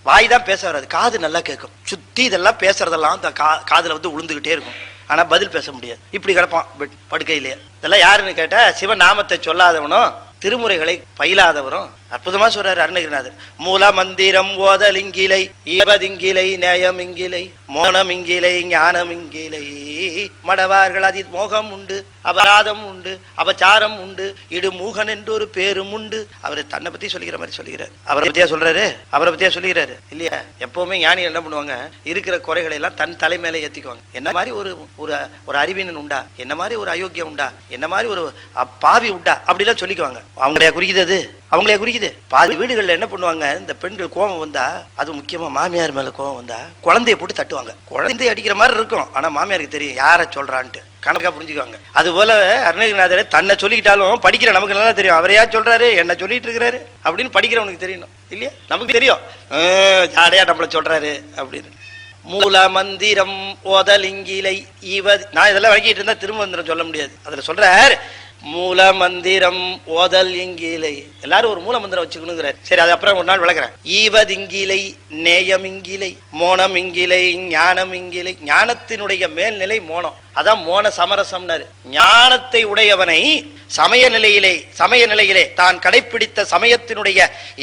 வாய் தான் பேச வராது, காது நல்லா கேட்கும். சுத்தி இதெல்லாம் பேசுறதெல்லாம் காதுல வந்து உளுந்துகிட்டே இருக்கும், ஆனா பதில் பேச முடியாது. இப்படி கிடப்பான் படுக்கையிலேயே. இதெல்லாம் யாருன்னு கேட்டா சிவநாமத்தை சொல்லாதவனும் திருமுறைகளை பயிலாதவரும். அற்புதமா சொல்றாரு அருணகிரிநாதர். மூல மந்திரம் ஓதலிங்கிலை, ஈவதிங்கிலை, நேயமிங்கிலை, மோனமிங்கிலை, ஞானமிங்கிலை, மடவார்கள் அதி மோகம் உண்டு, அபராதம் உண்டு, அபச்சாரம் உண்டு, இடு மூகன் என்று ஒரு பேரும் உண்டு. அவரு தன்னை பத்தி சொல்லிக்கிற மாதிரி சொல்லிக்கிறார். அவரை பத்தியா சொல்றாரு? அவரை பத்தியா சொல்லிக்கிறாரு இல்லையா? எப்பவுமே ஞானி என்ன பண்ணுவாங்க, இருக்கிற குறைகளை எல்லாம் தன் தலை மேல ஏத்திக்குவாங்க. என்ன மாதிரி ஒரு அறிவினன் உண்டா, என்ன மாதிரி ஒரு அயோக்கியம் உண்டா, என்ன மாதிரி ஒரு பாவி உண்டா, அப்படிலாம் சொல்லிக்குவாங்க. அவங்களையா குறிக்குது? அது அவங்களே குறிக்குது. பாதி வீடுகள்ல என்ன பண்ணுவாங்க, இந்த பெண்கள் கோபம் வந்தா, அது முக்கியமா மாமியார் மேல கோபம் வந்தா குழந்தைய போட்டு தட்டுவாங்க. குழந்தைய அடிக்கிற மாதிரி இருக்கும், ஆனா மாமியாருக்கு தெரியும் யார சொல்றான்ட்டு, கணக்கா புரிஞ்சுக்குவாங்க. அது போல அருணகிரிநாதர் தன்னை சொல்லிக்கிட்டாலும் படிக்கிற நமக்கு நல்லா தெரியும், அவரையா சொல்றாரு, என்ன சொல்லிட்டு இருக்கிறாரு அப்படின்னு படிக்கிறவனுக்கு தெரியணும் இல்லையா? நமக்கு தெரியும் ஜாடையா நம்மள சொல்றாரு அப்படின்னு. மூல மந்திரம் ஓதலிங்கிலை நான் இதெல்லாம் வழங்கிட்டு இருந்தா திரும்ப மந்திரம் சொல்ல முடியாது. அதுல சொல்றார், மூல மந்திரம் ஓதல் இங்கிலை. எல்லாரும் ஒரு மூல மந்திரம் வச்சுக்கணுங்கிறார். சரி, அது அப்புறம் ஒரு நாள் விளக்குறேன். ஈவதிங்கிலை, நேயம் இங்கிலை, மோனம் இங்கிலை, ஞானம் இங்கிலை. ஞானத்தினுடைய மேல்நிலை மோனம், அதான் மோன சமரசம்னாரு. ஞானத்தை உடையவனை சமய நிலையிலே தான் கடைபிடித்த சமயத்தினுடைய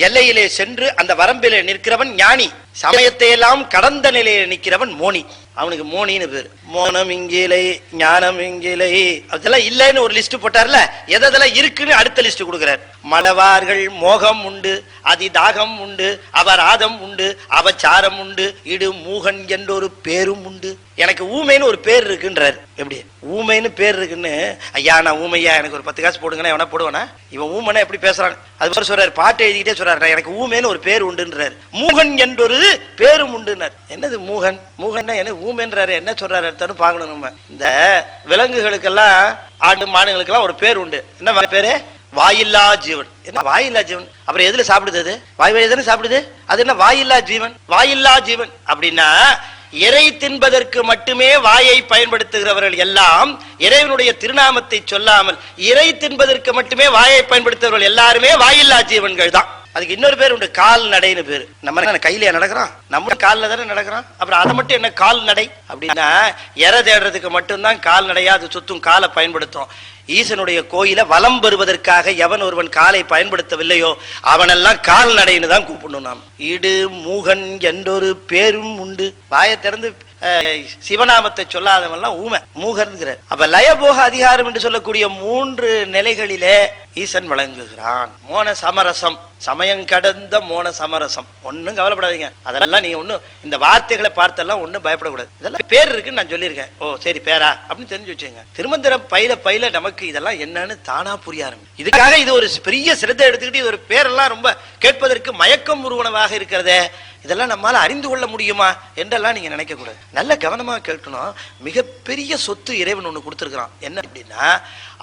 எல்லையிலே சென்று அந்த வரம்பிலே நிற்கிறவன் ஞானி. சமயத்தை எல்லாம் கடந்த நிலையில நிற்கிறவன் மோனி. அவனுக்கு மோனின்னு பேரு. மோனம் இங்கிலை, ஞானம் இங்கிலை, அதெல்லாம் இல்லைன்னு ஒரு லிஸ்ட் போட்டார்ல, எதெல்லாம் இருக்குன்னு அடுத்த லிஸ்ட் கொடுக்கிறார். மடவார்கள் மோகம் உண்டு, அதிதாகம் உண்டு, அபராதம் உண்டு, அபச்சாரம் உண்டு, இடு மூகன் என்ற ஒரு பேரும் உண்டு. எனக்கு ஊமைன்னு ஒரு பேர் இருக்குன்றார். எப்படி ஊமைன்னு பேர் இருக்குன்னு? ஐயா நான் ஊமையா, எனக்கு ஒரு 10 காசு போடுங்கன்னா எவனா போடுவானா? இவன் ஊமனா எப்படி பேசுறான்? அது மாதிரி சொல்றாரு, பாட்டு எழுதிக்கிட்டே சொல்றாரு, எனக்கு ஊமைன்னு ஒரு பேர் உண்டுன்றாரு. மூகன் என்றொரு பேரும் உண்டுன்னார். என்னது மூகன்? மூகன்னா என்ன ஊமைன்றாரு, என்ன சொல்றாரு அடுத்தாலும் பார்க்கணும். நம்ம இந்த விலங்குகளுக்கெல்லாம், ஆடு மாடுகளுக்கெல்லாம் ஒரு பேர் உண்டு. என்ன பேரு? வாயில்லா ஜீவன். என்ன வாயில்லா ஜீவன்? அப்புறம் எதுல சாப்பிடுது? அது வாய் வழி தானே சாப்பிடுது. அது என்ன வாயில்லா ஜீவன்? வாயில்லா ஜீவன் அப்படின்னா இறை தின்பதற்கு மட்டுமே வாயை பயன்படுத்துகிறவர்கள் எல்லாம் இறைவனுடைய திருநாமத்தை சொல்லாமல் இறை தின்பதற்கு மட்டுமே வாயை பயன்படுத்துகிறவர்கள் எல்லாருமே வாயில்லா ஜீவன்கள் தான். அதுக்கு இன்னொரு பேர் உண்டு, கால் நடைன்னு பேரு. நம்ம என்ன கையில நடக்கிறோம், நம்ம காலில் தானே நடக்கிறோம். அப்புறம் அதை மட்டும் என்ன கால் நடை அப்படின்னா, எரை தேடுறதுக்கு மட்டும்தான் கால் நடையா அது சுத்தும், காலை பயன்படுத்தும். ஈசனுடைய கோயில வலம் பெறுவதற்காக எவன் ஒருவன் காலை பயன்படுத்தவில்லையோ அவனெல்லாம் கால் நடைன்னு தான் கூப்பிடணும். நாம் இடு மூகன் என்றொரு பேரும் உண்டு. வாயை திறந்து சிவநாமத்தை சொல்லாதவெல்லாம் ஊமை, மூகன்கிற. அப்ப லயபோக அதிகாரம் என்று சொல்லக்கூடிய 3 நிலைகளிலே ஈசன் வழங்குகிறான். மோன சமரசம், சமயம் கடந்த மோன சமரசம். ஒன்னும் கவலைப்படாதீங்க, அதெல்லாம் நீங்க ஒன்னும் இந்த வார்த்தைகளை பார்த்தெல்லாம் ஒன்னும் பயப்படக்கூடாது. இதெல்லாம் பேர் இருக்குன்னு நான் சொல்லியிருக்கேன். ஓ சரி பேரா அப்படின்னு தெரிஞ்சு வச்சுங்க. திருமந்திரம் பயில நமக்கு இதெல்லாம் என்னன்னு தானா புரிய ஆரம்பிக்கும். இதுக்காக இது ஒரு பெரிய சிரத்தை எடுத்துக்கிட்டு இது ஒரு பேரெல்லாம் ரொம்ப கேட்பதற்கு மயக்கம் உருவனவாக இருக்கிறதே, இதெல்லாம் நம்மால அறிந்து கொள்ள முடியுமா என்றெல்லாம் நீங்க நினைக்க கூடாது. நல்ல கவனமா கேட்கணும். மிகப்பெரிய சொத்து இறைவன் ஒண்ணு கொடுத்திருக்கிறான். என்ன அப்படின்னா,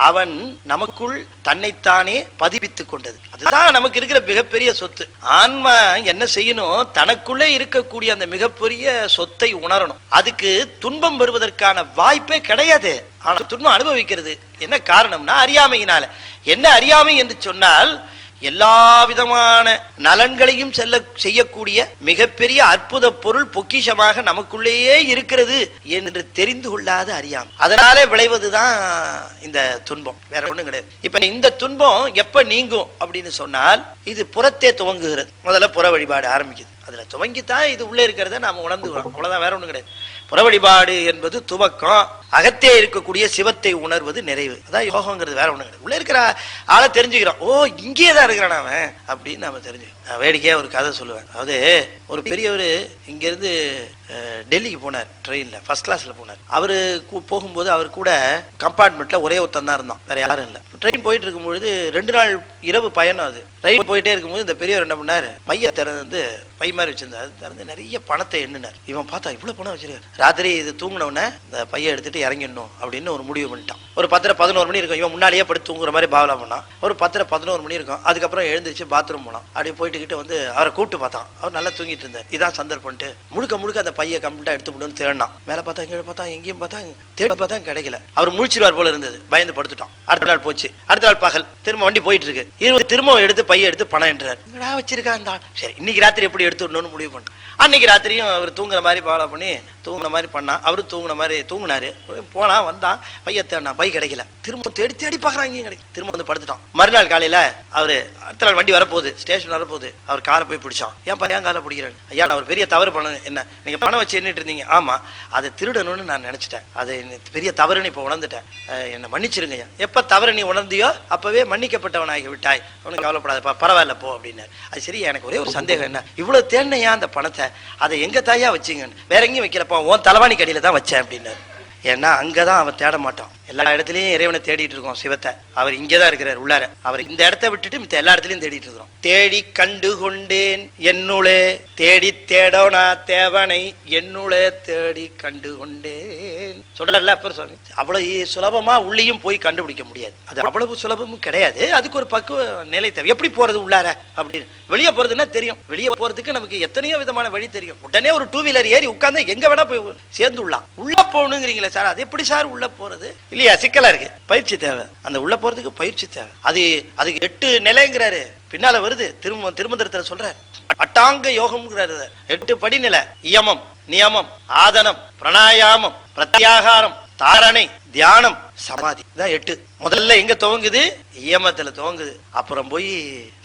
அவன் நமக்குள் தன்னைத்தானே பதிவித்துக் கொண்டது. அதுதான் நமக்கு இருக்கிற மிகப்பெரிய சொத்து. ஆன்மா என்ன செய்யணும், தனக்குள்ளே இருக்கக்கூடிய அந்த மிகப்பெரிய சொத்தை உணரணும். அதுக்கு துன்பம் வருவதற்கான வாய்ப்பே கிடையாது. ஆனா துன்பம் அனுபவிக்கிறது. என்ன காரணம்னா அறியாமையினால. என்ன அறியாமை என்று சொன்னால், எல்லா விதமான நலன்களையும் செய்யக்கூடிய மிகப்பெரிய அற்புத பொருள் பொக்கிஷமாக நமக்குள்ளேயே இருக்கிறது என்று தெரிந்து கொள்ளாத அறியாமை. அதனாலே விளைவதுதான் இந்த துன்பம், வேற ஒண்ணும் கிடையாது. இப்ப இந்த துன்பம் எப்ப நீங்கும் அப்படின்னு சொன்னால், இது புறத்தே துவங்குகிறது. முதல்ல புற வழிபாடு ஆரம்பிக்குது. அதுல துவங்கித்தான் இது உள்ளே இருக்கிறத நாம உணர்ந்துக்கிறோம். அவ்வளவுதான், வேற ஒண்ணும் கிடையாது. புற வழிபாடு என்பது துவக்கம், அகத்தே இருக்கக்கூடிய சிவத்தை உணர்வது நிறைவு. அதான் யோகங்கிறது, வேற ஒண்ணு கிடையாது. உள்ள இருக்கிற ஆளை தெரிஞ்சுக்கிறோம். ஓ இங்கேதான் இருக்கிறான் அவன் அப்படின்னு நாம தெரிஞ்சுக்கிறோம். நான் வேடிக்கையா ஒரு கதை சொல்லுவேன். அதாவது ஒரு பெரியவர் இங்க இருந்து டெல்லிக்கு போனார், ட்ரெயின்ல ஃபர்ஸ்ட் கிளாஸ்ல போனார். அவரு போகும்போது அவர் கூட கம்பார்ட்மெண்ட்ல ஒரே ஒருத்தன் தான் இருந்தான், வேற யாரும் இல்லை. ட்ரெயின் போயிட்டு இருக்கும்பொழுது 2 நாள் இரவு பயணம். அது ரயில் போயிட்டே இருக்கும்போது இந்த பெரியவர் என்ன பண்ணாரு, பைய திறந்து பை மாதிரி வச்சிருந்தாரு, திறந்து நிறைய பணத்தை எண்ணினார். இவன் பார்த்தா இவ்வளவு பணம் வச்சிருக்காரு. ராத்திரி இது தூங்கினவுடனே இந்த பைய எடுத்துட்டு இறங்கிடணும் அப்படின்னு ஒரு முடிவு பண்ணிட்டான். ஒரு 10-11 மணி இருக்கும். இவன் முன்னாடியே படுத்து தூங்குற மாதிரி பாவலா பண்ணான். ஒரு 10-11 மணி இருக்கும். அதுக்கப்புறம் எழுந்திரிச்சு பாத்ரூம் போனான். அப்படியே போயிட்டு வந்து அவரை கூப்பிட்டு பார்த்தான். அவர் நல்லா தூங்கிட்டு இருந்தார். இதான் சந்தர்ப்பம்ட்டு முழுக்க அந்த பைய கம்ப்ளீட்டா எடுத்து போட்டு தேடினான். மேல பார்த்தா கீழே பார்த்தா எங்கேயும் பார்த்தா தேடி பார்த்தா கிடைக்கல. அவர் முழிச்சிருவார் போல இருந்தது, பயந்து படுத்துட்டான். அடுத்த நாள் போச்சு. அடுத்த நாள் பகல் திரும்ப வண்டி போயிட்டு இருக்கு. திரும்ப எடுத்து பைய எடுத்து பணம் என்றார். வச்சிருக்கான். சரி இன்னைக்கு ராத்திரி எப்படி எடுத்துடணும்னு முடிவு பண்ண. அன்னைக்கு ராத்திரியும் அவர் தூங்குற மாதிரி பாவலா பண்ணி தூங்குற மாதிரி பண்ணா. அவரு தூங்குன மாதிரி தூங்குனாரு. போனா வந்தான், பைய தேடினா, பை கிடைக்கல. திரும்ப தேடி பாக்குறாங்க, கிடைக்கும். திரும்ப வந்து படுத்துட்டான். மறுநாள் காலையில அவரு அடுத்த நாள் வண்டி வரப்போகுது, ஸ்டேஷன் வரப்போகுது. அவர் காலை போய் பிடிச்சான். ஏன் காலை பிடிக்கிறேன்? ஐயா நான் ஒரு பெரிய தவறு பண்ண. என்ன நீங்க பணம் வச்சு எண்ணிட்டு இருந்தீங்க? ஆமா, அதை திருடணும்னு நான் நினைச்சிட்டேன். அது பெரிய தவறுன்னு இப்ப உணர்ந்துட்டேன். என்ன மன்னிச்சிருங்க. எப்ப தவறு நீ உணர்ந்தியோ அப்பவே மன்னிக்கப்பட்டவனாகி விட்டாய். அவனுக்கு கவலைப்படாதப்பா, பரவாயில்ல போ அப்படின்னாரு. அது சரி, எனக்கு ஒரே ஒரு சந்தேகம். என்ன இவ்வளவு தேனையா அந்த பணத்தை, அதை எங்க தாயா வச்சீங்கன்னு? வேற எங்கேயும் வைக்கலப்பா, உன் தலைவாணி கடியில தான் வச்சேன் அப்படின்னாரு. ஏன்னா அங்கதான் அவன் தேட மாட்டான். எல்லா இடத்துலயும் இறைவனை தேடிட்டு இருக்கோம், சிவத்தை. அவர் இங்கேதான் இருக்கிறார் உள்ளார. அவர் இந்த இடத்த விட்டுட்டு மித்த எல்லா இடத்துலயும் தேடிட்டு இருக்கிறோம். தேடி கண்டு கொண்டேன் என்னுளே, தேடி தேடோனா தேவனை என்னுளே தேடி கண்டு கொண்டேன் சொல்றல. அப்புறம் சொல்லு, அவ்வளவு சுலபமா உள்ளேயும் போய் கண்டுபிடிக்க முடியாது. அது அவ்வளவு சுலபமும் கிடையாது. அதுக்கு ஒரு பக்குவ நிலை தேவை. எப்படி போறது உள்ளார அப்படின்னு. வெளியே போறதுன்னா தெரியும். வெளியே போறதுக்கு நமக்கு எத்தனையோ விதமான வழி தெரியும். உடனே ஒரு 2 வீலர் ஏறி உட்கார்ந்து எங்க வேணா போய் சேர்ந்து உள்ள போகணுங்கிறீங்களா சார்? அது எப்படி சார் உள்ள போறது? இல்லையா, சிக்கலா இருக்கு. பயிற்சி தேவை. அந்த உள்ள போறதுக்கு பயிற்சி தேவை. அதுக்கு 8 நிலைங்கிறாரு. பின்னால வருது, திருமந்திரத்துல சொல்ற அட்டாங்க யோகம்ங்கிறாரு. 8 படிநிலை: இயமம், நியமம், ஆதனம், பிராணாயாமம், பிரத்யாகாரம், தாரணை, தியானம், சமாதி. இதான் 8. முதல்ல எங்க துவங்குது? இயமத்துல துவங்குது. அப்புறம் போய்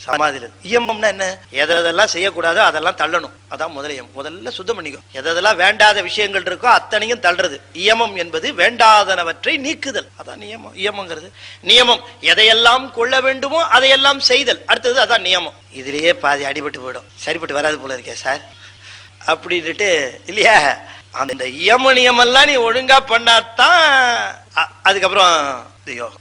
சமாதியில. இயமம்னா என்ன? எதெல்லாம் செய்யக்கூடாதோ அதெல்லாம் தள்ளணும். அதான் முதலியம். முதல்ல சுத்தம் பண்ணிக்கும். எதெல்லாம் வேண்டாத விஷயங்கள் இருக்கோ அத்தனையும் தள்ளுறது. இயமம் என்பது வேண்டாதனவற்றை நீக்குதல். அதான் நியமம். இயமங்கிறது நியமம். எதையெல்லாம் கொள்ள வேண்டுமோ அதையெல்லாம் செய்தல். அடுத்தது அதான் நியமம். இதுலயே பாதி அடிபட்டு போயிடும். சரிப்பட்டு வராது போல இருக்கே சார் அப்படின்ட்டு இல்லையா? அந்த இயம நியமெல்லாம் நீ ஒழுங்கா பண்ணாதான் அதுக்கப்புறம்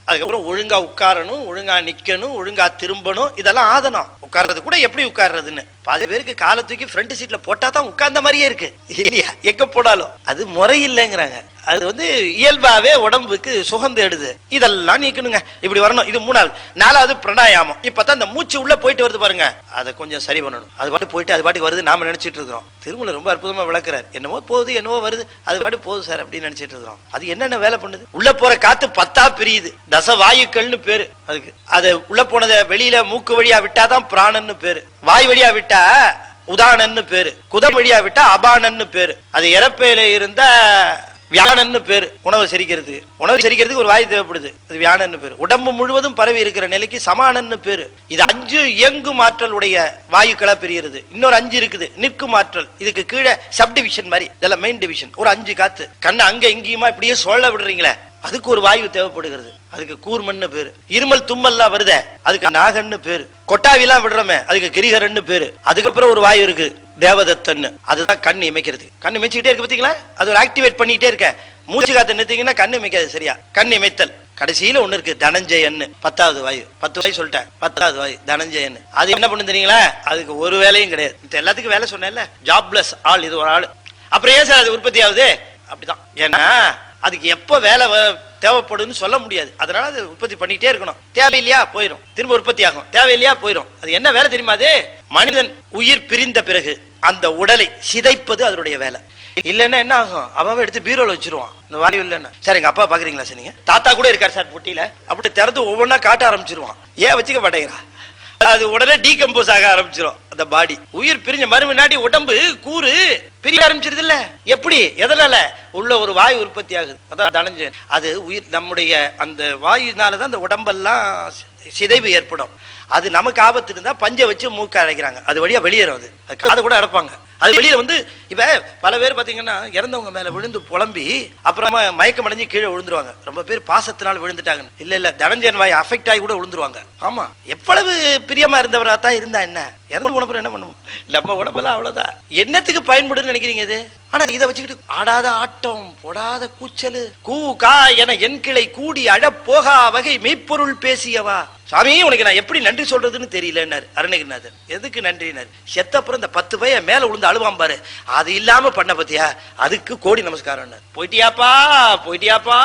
அதுக்கப்புறம் ஒழுங்கா உட்காரணும், ஒழுங்கா நிக்கணும், ஒழுங்கா திரும்பணும். இதெல்லாம் ஆதனம். உட்கார்றது கூட எப்படி உட்கார்றதுன்னு பாதி பேருக்கு காலை தூக்கி ஃப்ரண்ட் சீட்ல போட்டா தான் உட்கார்ந்த மாதிரியே இருக்கு இல்லையா? எங்க போனாலும் அது முறை இல்லைங்கிறாங்க. அது இயல்பாவே உடம்புக்கு சுகம் தேடுது. இதெல்லாம் நீக்கணுங்க. இப்படி வரணும். இது 3வது. 4வது பிராணாயாமம். இப்பதான் இந்த மூச்சு உள்ள போயிட்டு வருது பாருங்க, அதை கொஞ்சம் சரி பண்ணணும். அது பாட்டு போயிட்டு அது பாட்டுக்கு வருது, நாம நினைச்சிட்டு இருக்கிறோம். திருமூலர் ரொம்ப அற்புதமா விளக்குறார். என்னமோ போகுது, என்னவோ வருது, அது பாட்டு போகுது சார் அப்படின்னு நினைச்சிட்டு இருக்கிறோம். அது என்னென்ன வேலை பண்ணுது? உள்ள போற காத்து 10ஆ பிரியுது. தசவாயுக்கள்னு பேரு அதுக்கு. அது உள்ள போனதை வெளியில மூக்கு வழியா விட்டாதான் பிராணன்னு பேரு. வாய் வழியா விட்டா உதானன்னு பேரு. குதம் வழியா விட்டா அபானன்னு பேரு. அது இறப்பையில இருந்த வியானன்னு பேரு. உணவு செரிக்கிறதுக்கு ஒரு வாய் தேவைப்படுது, அது வியானன்னு பேரு. உடம்பு முழுவதும் பரவி இருக்கிற நிலைக்கு சமானன்னு பேரு. இது 5 இயங்கும் ஆற்றல் உடைய வாயுக்களா பிரிகிறது. இன்னொரு 5 இருக்குது நிற்கும் ஆற்றல். இதுக்கு கீழே சப் டிவிஷன் மாதிரி, இதெல்லாம் மெயின் டிவிஷன். ஒரு 5 காத்து. கண்ணு அங்க இங்கேயுமா இப்படியே சொல்ல விடுறீங்களே, அதுக்கு ஒரு வாயு தேவைப்படுகிறது. அதுக்கு கூர்மன்னு பேரு. இருமல் தும்மல்லாம் வருத, அதுக்கு நாகன்னு பேரு. கொட்டாவிலாம் விடுறோமே, அதுக்கு கிரிகரன்னு பேரு. அதுக்கப்புறம் ஒரு வாயு இருக்கு தேவதத்தன்னு, அதுதான் கண் இமைக்கிறது. கண் இமைச்சுக்கிட்டே இருக்கு பாத்தீங்களா, அது ஒரு ஆக்டிவேட் பண்ணிட்டே இருக்க. மூச்சு காத்து நிறுத்தீங்கன்னா கண் இமைக்காது சரியா. கண் இமைத்தல். கடைசியில ஒண்ணு இருக்கு தனஞ்சயன்னு, 10வது வாயு. 10 வாயு சொல்லிட்டேன், 10வது வாயு தனஞ்சயன்னு. அது என்ன பண்ணு தெரியுங்களா, அதுக்கு ஒரு வேலையும் கிடையாது. எல்லாத்துக்கும் வேலை சொன்னேன்ல, ஜாப்லெஸ் ஆள் இது ஒரு ஆள். அப்புறம் ஏன் சார் அது உற்பத்தி ஆகுது? அப்படிதான். ஏன்னா அதுக்கு எப்ப வேலை தேவைப்படுன்னு சொல்ல முடியாது. அதனால அது உற்பத்தி பண்ணிட்டே இருக்கணும். தேவையில்லையா போயிடும், திரும்ப உற்பத்தி ஆகும். தேவையில்லையா போயிடும். அது என்ன வேலை தெரியுமா? அது மனிதன் உயிர் பிரிந்த பிறகு அந்த உடலை சிதைப்பது அதனுடைய வேலை. இல்லன்னா என்ன ஆகும், அவன் எடுத்து பீரோல வச்சிருவான். இந்த வாயு இல்லைன்னா, சார் எங்க அப்பா பாக்குறீங்களா சார், நீங்க தாத்தா கூட இருக்காரு சார் பொட்டியில, அப்படி திறந்து ஒவ்வொன்னா காட்ட ஆரம்பிச்சிருவான். ஏன் வச்சுக்க மாட்டேங்கிறா, அது உடனே டீகம்போஸ் ஆக ஆரம்பிச்சிடும். அந்த பாடி உயிர் பிரிஞ்ச மறுநாடி உடம்பு கூறு பிரிய ஆரம்பிச்சிருது இல்ல. எப்படி, எதனால? உள்ள ஒரு வாயு உற்பத்தி ஆகுது, அதான் தனஞ்சயன். அது உயிர் நம்முடைய அந்த வாயுனாலதான் அந்த உடம்பெல்லாம் சிதைவு ஏற்படும். அது நமக்கு ஆபத்து இருந்தா பஞ்சை வச்சு மூக்க அடைக்கிறாங்க, அது வழியா வெளியேறும். அது காதை கூட அடைப்பாங்க. அது வெளியில இப்ப பல பேர் பாத்தீங்கன்னா இறந்தவங்க மேல விழுந்து புலம்பி அப்புறமா மயக்கம் அடைஞ்சு கீழே விழுந்துருவாங்க. ரொம்ப பேர் பாசத்தினால விழுந்துட்டாங்க. இல்ல தனஞ்சயன் வாய் அஃபெக்ட் ஆகி கூட விழுந்துருவாங்க. ஆமா, எவ்வளவு பிரியமா இருந்தவரா தான் இருந்தா என்ன, இறந்து போன பிறகு என்ன பண்ணுவோம்? நம்ம உடம்பெல்லாம் அவ்வளவுதான். என்னத்துக்கு பயன்படுன்னு நினைக்கிறீங்க இது? ஆனா இதை வச்சுக்கிட்டு ஆடாத ஆட்டம் போடாத கூச்சலு கூ கா என என் கிளை கூடி அழப்போகா வகை மெய்ப்பொருள் பேசியவா. சாமி உனக்கு நான் எப்படி நன்றி சொல்றதுன்னு தெரியலன்னாரு அருணகிரிநாதர். எதுக்கு நன்றினாரு? செத்தப்புறம் இந்த 10 பைய மேல விழுந்து அழுவாம் பாரு, அது இல்லாம பண்ண பத்தியா, அதுக்கு கோடி நமஸ்காரம். போயிட்டியாப்பா போயிட்டியாப்பா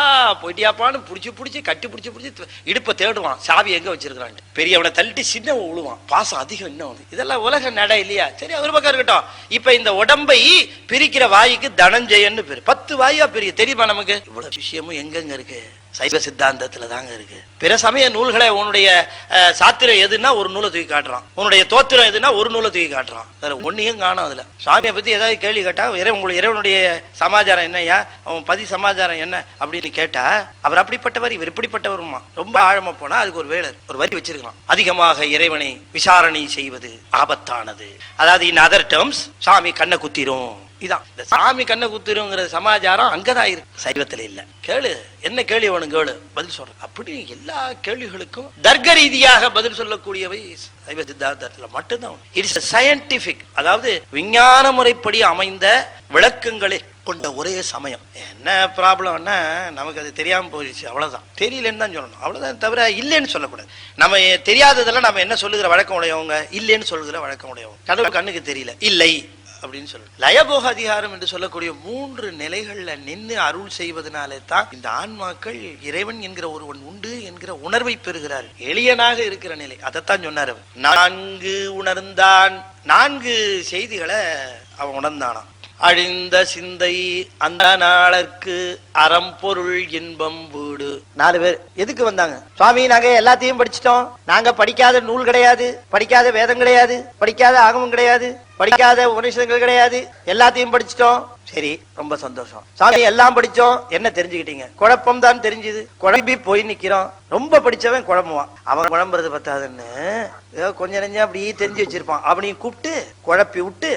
போயிட்டியாப்பான்னு புடிச்சு கட்டி புடிச்சு இடுப்ப தேடுவான், சாவி எங்க வச்சிருக்கான். பெரியவனை தள்ளிட்டு சின்னவன் விழுவான். பாசம் அதிகம் இன்னும். இதெல்லாம் உலக நட இல்லையா? சரி, ஒரு பக்கம் இருக்கட்டும். இப்ப இந்த உடம்பை பிரிக்கிற வாயுக்கு தனஞ்சயன்னு பேரு. 10 வாயா பெரிய தெரியுமா நமக்கு? இவ்வளவு விஷயமும் எங்கெங்க இருக்கு? சைவ சித்தாந்தத்துல தாங்க இருக்கு. பிற சமய நூல்களை உன்னுடைய சாத்திரம் எதுன்னா ஒரு நூலை தூக்கி காட்டுறான், உன்னுடைய தோத்திரம் எதுன்னா ஒரு நூலை தூக்கி காட்டுறான். அதுல ஒன்னையும் காணும். அதுல சாமியை பத்தி ஏதாவது கேள்வி கேட்டா உங்களுக்கு இறைவனுடைய சமாச்சாரம் என்னையா, அவன் பதி சமாச்சாரம் என்ன அப்படின்னு கேட்டா அவர் அப்படிப்பட்டவர் இவர் இப்படிப்பட்டவருமா. ரொம்ப ஆழமா போனா அதுக்கு ஒரு வேளர் ஒரு வரி வச்சிருக்கலாம். அதிகமாக இறைவனை விசாரணை செய்வது ஆபத்தானது. அதாவது இன் அதர் டேர்ம்ஸ் சாமி கண்ணை குத்திரும். இதான் இந்த சாமி கண்ணை குத்திருங்கிற சமாச்சாரம் அங்கதான் இருக்கு, சைவத்துல இல்ல. கேளு, என்ன கேள்வி வேணும் கேளு, பதில் சொல்ற. அப்படி எல்லா கேள்விகளுக்கும் தர்க்க ரீதியாக பதில் சொல்லக்கூடியவை சைவ சித்தாந்தத்துல மட்டும்தான். இட்ஸ் சயின்டிபிக், அதாவது விஞ்ஞான முறைப்படி அமைந்த விளக்கங்களை கொண்ட ஒரே சமயம். என்ன ப்ராப்ளம்னா நமக்கு அது தெரியாம போயிடுச்சு, அவ்வளவுதான். தெரியலன்னு தான் சொல்லணும், அவ்வளவுதான். தவிர இல்லைன்னு சொல்லக்கூடாது. நம்ம தெரியாததெல்லாம் நம்ம என்ன சொல்லுகிற வழக்கம் உடையவங்க, இல்லைன்னு சொல்லுகிற வழக்கம் உடையவங்க. கடவுள் கண்ணுக்கு தெரியல, இல்லை அப்படின்னு சொல்லு. லயபோக அதிகாரம் என்று சொல்லக்கூடிய 3 நிலைகள்ல நின்று அருள் செய்வதனாலே தான் இந்த ஆன்மாக்கள் இறைவன் என்கிற ஒருவன் உண்டு என்கிற உணர்வை பெறுகிறார். எளியனாக இருக்கிற நிலை, அதைத்தான் சொன்னார். 4 உணர்ந்தான், 4 செய்திகளை அவன் உணர்ந்தானான். அழிந்த சிந்தை அந்த நாளற்கு அறம்பொருள் இன்பம் வீடு. 4 பேர் எதுக்கு வந்தாங்க? சுவாமி நாங்க எல்லாத்தையும் படிச்சிட்டோம், நாங்க படிக்காத நூல் கிடையாது, படிக்காத வேதம் கிடையாது, படிக்காத ஆகமம் கிடையாது, படிக்காத உபநிஷதங்கள் கிடையாது, எல்லாத்தையும் படிச்சிட்டோம். சரி, ரொம்ப சந்தோஷம். சாமி எல்லாம் படிச்சோம், என்ன தெரிஞ்சுக்கிட்டீங்க? குழப்பம் தான் தெரிஞ்சது, குழம்பி போய் நிக்கிறோம். ரொம்ப படிச்சவன் குழம்புவான், அவன் குழம்புறது பத்தாதுன்னு ஏதோ கொஞ்சம் நெஞ்சம் அப்படி தெரிஞ்சு வச்சிருப்பான். அவனையும் கூப்பிட்டு குழப்பி விட்டு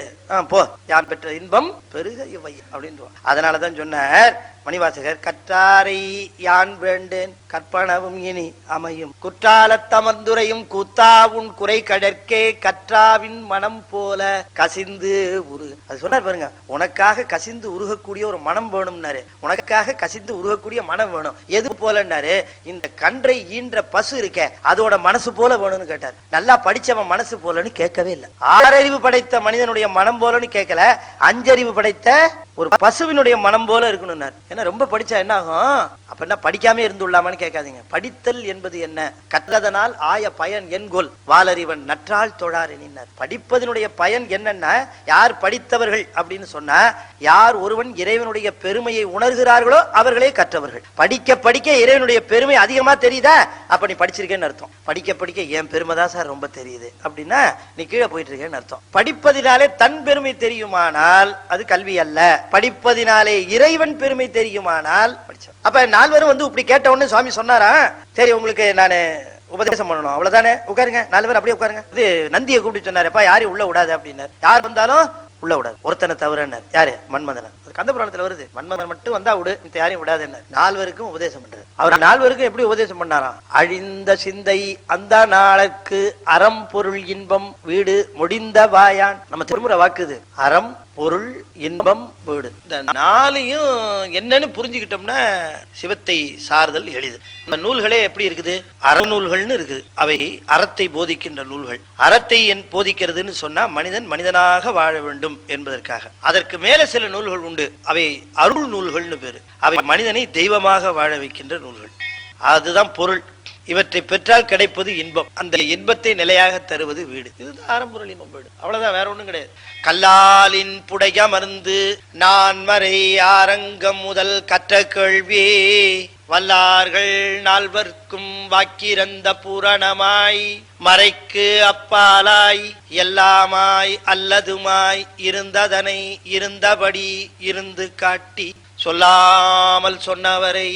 போ, யான் பெற்ற இன்பம் பெருக இவை அப்படின்னு. அதனாலதான் சொன்னார் மணிவாசகர், கற்றாரை யான் வேண்டேன் கற்பனவும் இனி அமையும், குற்றாலத்தமர்ந்துரையும் கூத்தா உன் குறை கடற்கே கற்றாவின் மனம் போல கசிந்து உரு. அது சொன்னார் பாருங்க, உனக்காக கசிந்து உருகக்கூடிய ஒரு மனம் வேணும்னாரு, உனக்காக கசிந்து உருகக்கூடிய மனம் வேணும். எது போலன்னாரு, இந்த கன்றை ஈன்ற பசு இருக்க அதோட மனசு போல வேணும்னு கேட்டார். நல்லா படிச்சவன் மனசு போலன்னு கேட்கவே இல்லை. 6 அறிவு படைத்த மனிதனுடைய மனம் போலன்னு கேட்கல, 5 அறிவு படைத்த ஒரு பசுவினுடைய மனம் போல இருக்கணும். ஏன்னா ரொம்ப படிச்சா என்ன ஆகும்? அப்ப என்ன படிக்காம இருந்துள்ளாமான்னு கேட்காதீங்க. படித்தல் என்பது என்ன? கற்றதனால் ஆய பயன் என்கொல் வாலறிவன் நற்றால் தொழார் எனினார். படிப்பதனுடைய பயன் என்னன்னா, யார் படித்தவர்கள் அப்படின்னு சொன்னா, யார் ஒருவன் இறைவனுடைய பெருமையை உணர்கிறார்களோ அவர்களே கற்றவர்கள். படிக்க படிக்க இறைவனுடைய பெருமை அதிகமா தெரியுதா, அப்ப நீ படிச்சிருக்கேன்னு அர்த்தம். படிக்க படிக்க என் பெருமை தான் சார் ரொம்ப தெரியுது அப்படின்னா நீ கீழே போயிட்டு இருக்கேன்னு அர்த்தம். படிப்பதினாலே தன் பெருமை தெரியுமானால் அது கல்வி அல்ல. படிப்பதினாலே இறைவன் பெருமை தெரியுமானால் படிச்சோம். அப்ப நால்வரும் வந்து இப்படி கேட்ட உடனே சுவாமி சொன்னாரா, சரி உங்களுக்கு நானு உபதேசம் பண்ணணும், அவ்வளவுதானே, உட்காருங்க. 4 பேர் அப்படியே உட்காருங்க. இது நந்தியை கூப்பிட்டு சொன்னாருப்பா, யாரையும் உள்ள விடாது அப்படின்னாரு. யார் வந்தாலும் உள்ள விடாது, ஒருத்தனை தவிர. யாரு? மன்மதன். கந்த புராணத்துல வருது, மன்மதன் மட்டும் வந்தா விடு, யாரையும் விடாது. 4 பேருக்கும் உபதேசம் பண்றது. அவர் 4 பேருக்கும் எப்படி உபதேசம் பண்ணாராம்? அழிந்த சிந்தை அந்த நாளுக்கு அறம் பொருள் இன்பம் வீடு முடிந்த வாயான். நம்ம திருமுறை வாக்குது, அறம் பொருள் இன்பம் வீடு. இந்த 4யும் என்னன்னு புரிஞ்சுக்கிட்டோம்னா சிவத்தை சார்தல் எளிது. இந்த நூல்களே எப்படி இருக்குது? அறநூல்கள்னு இருக்குது. அவை அறத்தை போதிக்கின்ற நூல்கள். அறத்தை போதிக்கிறதுன்னு சொன்னா மனிதன் மனிதனாக வாழ வேண்டும் என்பதற்காக. அதற்கு மேல சில நூல்கள் உண்டு, அவை அருள் நூல்கள்னு பேரு. அவை மனிதனை தெய்வமாக வாழ வைக்கின்ற நூல்கள். அதுதான் பொருள். இவற்றை பெற்றால் கிடைப்பது இன்பம். அந்த இன்பத்தை நிலையாக தருவது வீடு. இதுதான் அறம்பொருள் இன்பம் வீடு. அவ்வளவுதான், வேற ஒண்ணும் கிடையாது. கல்லாலின் புடையமர்ந்து நான் மறை ஆரங்கம் முதல் கற்ற கேள்வி வல்லார்கள் 4வர்க்கும் வாக்கிறந்த பூரணமாய் மறைக்கு அப்பாலாய் எல்லாமாய் அல்லதுமாய் இருந்ததனை இருந்தபடி இருந்து காட்டி சொல்லாமல் சொன்னவரை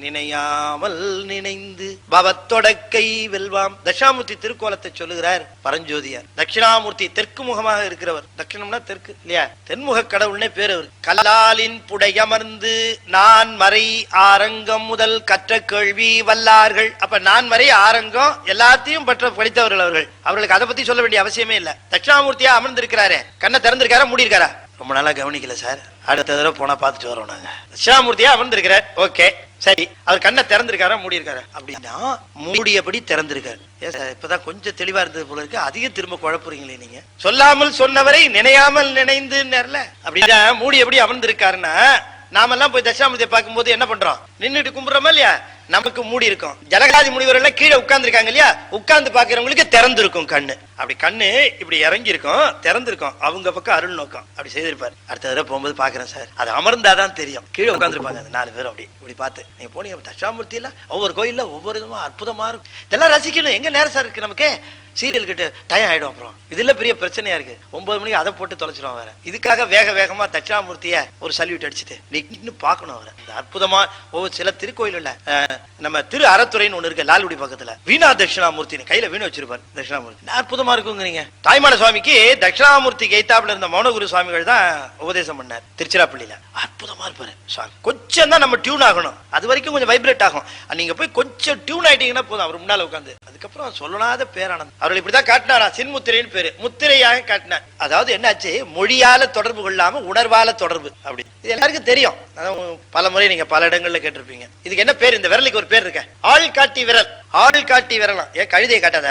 நினையாமல் நினைந்து பவத்தொடக்கை வெல்வாம். தட்சிணாமூர்த்தி திருக்கோலத்தை சொல்லுகிறார் பரஞ்சோதியார். தட்சிணாமூர்த்தி தெற்கு முகமாக இருக்கிறவர். தட்சிணம்னா தெற்கு இல்லையா? தென்முக கடவுள்னே பேர் அவர். கல்லாலின் புடையமர்ந்து நான் மறை ஆரங்கம் முதல் கற்ற கேள்வி வல்லார்கள். அப்ப நான் மறை ஆரங்கம் எல்லாத்தையும் படித்தவர்கள் அவர்கள். அவர்களுக்கு அதை பத்தி சொல்ல வேண்டிய அவசியமே இல்ல. தட்சிணாமூர்த்தியா அமர்ந்திருக்கிறாரு, கண்ணை திறந்திருக்காரா மூடி இருக்காரா? ரொம்ப நாளா கவனிக்கல சார், அடுத்த தடவை போனா பாத்துட்டு வரோம் நாங்க. தட்சிணாமூர்த்தியா அமர்ந்திருக்கிறார், ஓகே சரி. அவர் கண்ணை திறந்திருக்காரா மூடி இருக்காரு? அப்படின்னா மூடியபடி திறந்திருக்காரு. ஏன் சார் இப்பதான் கொஞ்சம் தெளிவா இருந்தது போல இருக்கு, அதிகம் திரும்ப குழப்புறீங்களே நீங்க. சொல்லாமல் சொன்னவரை நினையாமல் நினைந்து அப்படின்னா மூடி எப்படி அமர்ந்திருக்காருன்னா, நாமெல்லாம் போய் தட்சிணாமூர்த்தியை பார்க்கும் போது என்ன பண்றோம்? நின்றுட்டு கும்பிடுறோமா இல்லையா? நமக்கு மூடி இருக்கும். ஜலகாதி முனிவர் எல்லாம் கீழே உட்கார்ந்து இருக்காங்க இல்லையா? உட்கார்ந்து பாக்குறவங்களுக்கு திறந்திருக்கும் கண்ணு. அப்படி கண்ணு இப்படி இறங்கி இருக்கும், திறந்திருக்கும். அவங்க பக்கம் அருள் நோக்கம் அப்படி செய்திருப்பாரு. அடுத்த தடவை போகும்போது பாக்குறேன் சார், அது அமர்ந்தாதான் தெரியும். கீழே உட்காந்துருப்பாங்க 4 பேரும். அப்படி இப்படி பார்த்து நீங்க போனீங்க தட்சிணாமூர்த்தி எல்லாம் ஒவ்வொரு கோயில்ல ஒவ்வொரு விதமா அற்புதமா இருக்கும். இதெல்லாம் ரசிக்கணும். எங்க நேரம் சார் இருக்கு நமக்கு? சீரியல் கிட்ட டைம் ஆயிடும். அப்புறம் இதுல பெரிய பிரச்சனையா இருக்கு. 9 மணிக்கு அதை போட்டு தொலைச்சிடும் வேற. இதுக்காக வேக வேகமா தட்சிணாமூர்த்திய ஒரு சல்யூட் அடிச்சுட்டு நீ பாக்கணும் அவரை. அற்புதமா சில திருக்கோயில் இல்ல, நம்ம திரு அறத்துறைன்னு ஒண்ணு இருக்கு லால்குடி பக்கத்துல, வீணா தட்சிணாமூர்த்தி கையில வீணு வச்சிருப்பாரு. தட்சிணாமூர்த்தி அற்புதமா இருக்குங்கிறீங்க. தாய்மான சுவாமிக்கு தட்சிணாமூர்த்தி கைத்தாப்புல இருந்த மௌனகுரு சுவாமிகள் தான் உபதேசம் பண்ணார் திருச்சிராப்பள்ளியில. அற்புதமா இருப்பாரு சுவாமி. கொஞ்சம் தான் நம்ம டியூன் ஆகணும், அது வரைக்கும் கொஞ்சம் வைப்ரேட் ஆகும். நீங்க போய் கொஞ்சம் டியூன் ஆயிட்டீங்கன்னா போதும் அவர் முன்னால உட்காந்து. அதுக்கப்புறம் சொல்லலாத பேரானந்தம். அவர்கள் இப்படிதான் காட்டினாரா, சின்முத்திரைன்னு பேரு, முத்திரையாக காட்டினார். அதாவது என்னாச்சு, மொழியால தொடர்பு கொள்ளாம உணர்வால தொடர்பு. அப்படி இது எல்லாருக்கும் தெரியும். பல முறை நீங்க பல இடங்கள்ல கேட்டிருப்பீங்க. இதுக்கு என்ன பேர்? இந்த விரலுக்கு ஒரு பேர் இருக்க, ஆள் காட்டி விரல். ஆள் காட்டி விரலாம். ஏன் கழுதையை காட்டாத,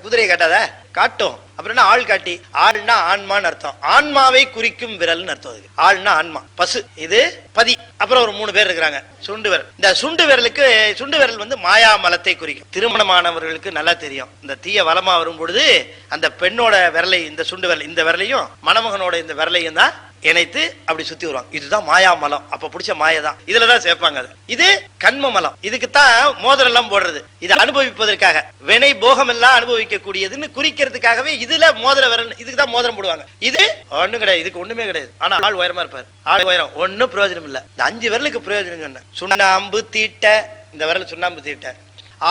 குதிரையை காட்டாத, காட்டும். அப்புறம் ஆள் காட்டி, ஆள்னா ஆன்மான்னு அர்த்தம். ஆன்மாவை குறிக்கும் விரல்னு அர்த்தம். அதுக்கு ஆள்னா ஆன்மா, பசு, இது பதி. அப்புறம் ஒரு 3 பேர் இருக்கிறாங்க. சுண்டு விரல். இந்த சுண்டு விரலுக்கு, சுண்டு விரல் வந்து மாயா மலத்தை குறிக்கும். திருமணமானவர்களுக்கு நல்லா தெரியும். இந்த தீய வலமா வரும் பொழுது அந்த பெண்ணோட விரலை, இந்த சுண்டு விரல், இந்த விரலையும் மணமகனோட இந்த விரலையும் தான் இணைத்து அப்படி சுத்தி வருவாங்க. இதுதான் மாயா மலம். அப்ப பிடிச்ச மாயதான் இதுலதான் சேர்ப்பாங்க. இது கண்ம மலம். இதுக்குத்தான் மோதிரம் எல்லாம் போடுறது. இதை அனுபவிப்பதற்காக, வினை போகம் எல்லாம் அனுபவிக்க கூடியதுன்னு குறிக்கிறதுக்காகவே இதுல மோதிர விரல், இதுக்குதான் மோதிரம் போடுவாங்க. இது ஒண்ணும் கிடையாது, இதுக்கு ஒண்ணுமே கிடையாது. ஆனா ஆள் உயரமா இருப்பாரு. ஆள் உயரம் ஒன்னும் பிரயோஜனம் இல்ல. இந்த 5 விரலுக்கு பிரயோஜனம் சொன்ன. சுண்ணாம்பு தீட்ட, இந்த விரல் சுண்ணாம்பு தீட்ட,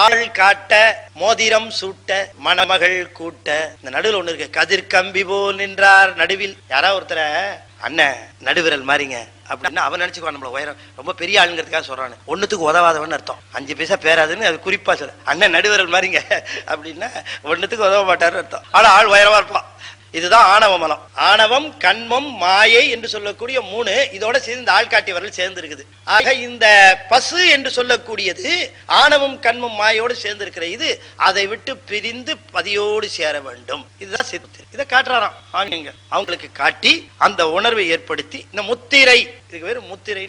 ஆள் காட்ட, மோதிரம் சூட்ட, மணமகள் கூட்ட. இந்த நடுவில் ஒண்ணு இருக்கு, கதிர் கம்பி போல் நின்றார் நடுவில். யாராவது ஒருத்தர அண்ணன் நடுவிரல் மாறிங்க அப்படின்னா அவன் நினைச்சுக்குவான் நம்மள உயரம் ரொம்ப பெரிய ஆளுங்கிறதுக்காக சொல்றானு. ஒண்ணுத்துக்கு உதவாதவன் அர்த்தம். 5 பைசா பேராதுன்னு அது குறிப்பா சொல்ல. அண்ணன் நடுவிரல் மாறிங்க அப்படின்னா ஒண்ணுத்துக்கு உதவ மாட்டாருன்னு அர்த்தம். ஆனா ஆள் உயரமா இருப்பான். இதுதான் ஆணவ மலம். ஆணவம், கண்மம், மாயை என்று சொல்லக்கூடிய 3 இதோட சேர்ந்து இந்த ஆள்காட்டி வரல் சேர்ந்து இருக்குது. ஆக இந்த பசு என்று சொல்லக்கூடியது ஆணவம், கண்மம், மாயோடு சேர்ந்து இருக்கிற இது அதை விட்டு பிரிந்து பதியோடு சேர வேண்டும். இதுதான் சித்து. இதை காட்டுறாராம் அவங்களுக்கு காட்டி அந்த உணர்வை ஏற்படுத்தி இந்த முத்திரை, இதுக்கு பேரு முத்திரை.